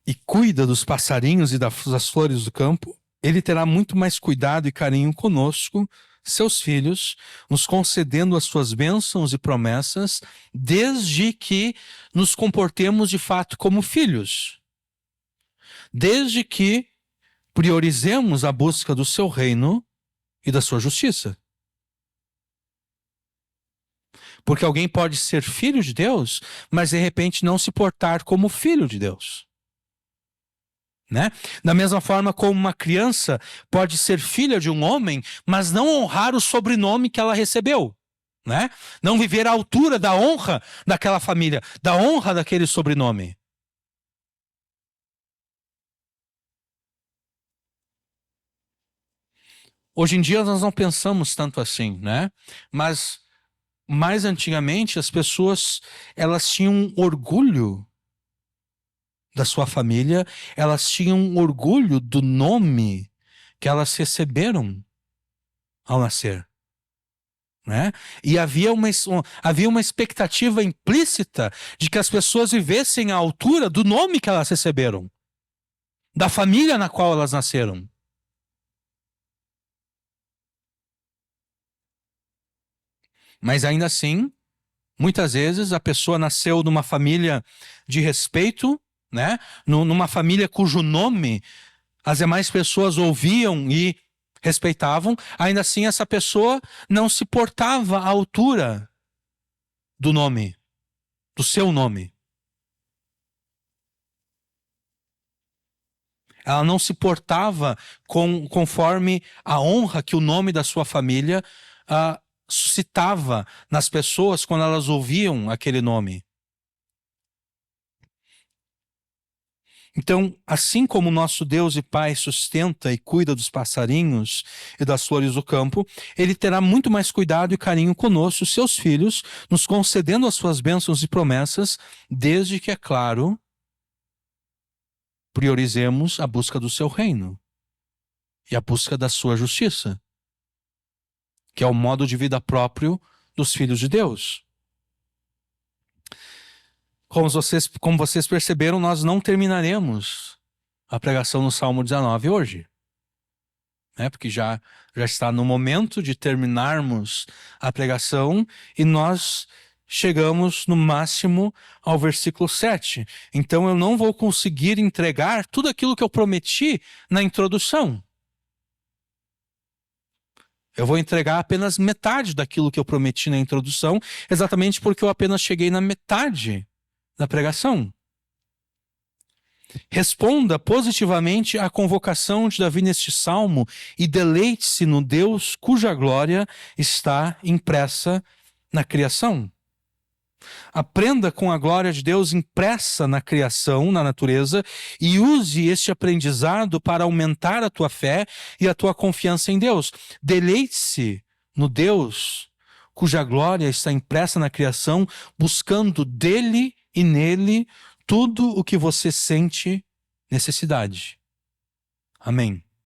S1: e cuida dos passarinhos e das flores do campo, Ele terá muito mais cuidado e carinho conosco, seus filhos, nos concedendo as suas bênçãos e promessas, desde que nos comportemos de fato como filhos. Desde que priorizemos a busca do seu reino e da sua justiça. Porque alguém pode ser filho de Deus, mas de repente não se portar como filho de Deus. Né? Da mesma forma como uma criança pode ser filha de um homem, mas não honrar o sobrenome que ela recebeu. Né? Não viver à altura da honra daquela família, da honra daquele sobrenome. Hoje em dia nós não pensamos tanto assim, né? Mas mais antigamente as pessoas, elas tinham orgulho da sua família, elas tinham orgulho do nome que elas receberam ao nascer, né? E havia uma expectativa implícita de que as pessoas vivessem à altura do nome que elas receberam, da família na qual elas nasceram. Mas ainda assim, muitas vezes a pessoa nasceu numa família de respeito, né? Numa família cujo nome as demais pessoas ouviam e respeitavam. Ainda assim, essa pessoa não se portava à altura do nome, do seu nome. Ela não se portava conforme a honra que o nome da sua família suscitava nas pessoas quando elas ouviam aquele nome. Então, assim como o nosso Deus e Pai sustenta e cuida dos passarinhos e das flores do campo, Ele terá muito mais cuidado e carinho conosco, seus filhos, nos concedendo as suas bênçãos e promessas, desde que, é claro, priorizemos a busca do seu reino e a busca da sua justiça, que é o modo de vida próprio dos filhos de Deus. Como vocês perceberam, nós não terminaremos a pregação no Salmo 19 hoje, né? Porque já está no momento de terminarmos a pregação e nós chegamos no máximo ao versículo 7. Então eu não vou conseguir entregar tudo aquilo que eu prometi na introdução. Eu vou entregar apenas metade daquilo que eu prometi na introdução, exatamente porque eu apenas cheguei na metade da pregação. Responda positivamente à convocação de Davi neste salmo e deleite-se no Deus cuja glória está impressa na criação. Aprenda com a glória de Deus impressa na criação, na natureza, e use este aprendizado para aumentar a tua fé e a tua confiança em Deus. Deleite-se no Deus cuja glória está impressa na criação, buscando dele e nele tudo o que você sente necessidade. Amém.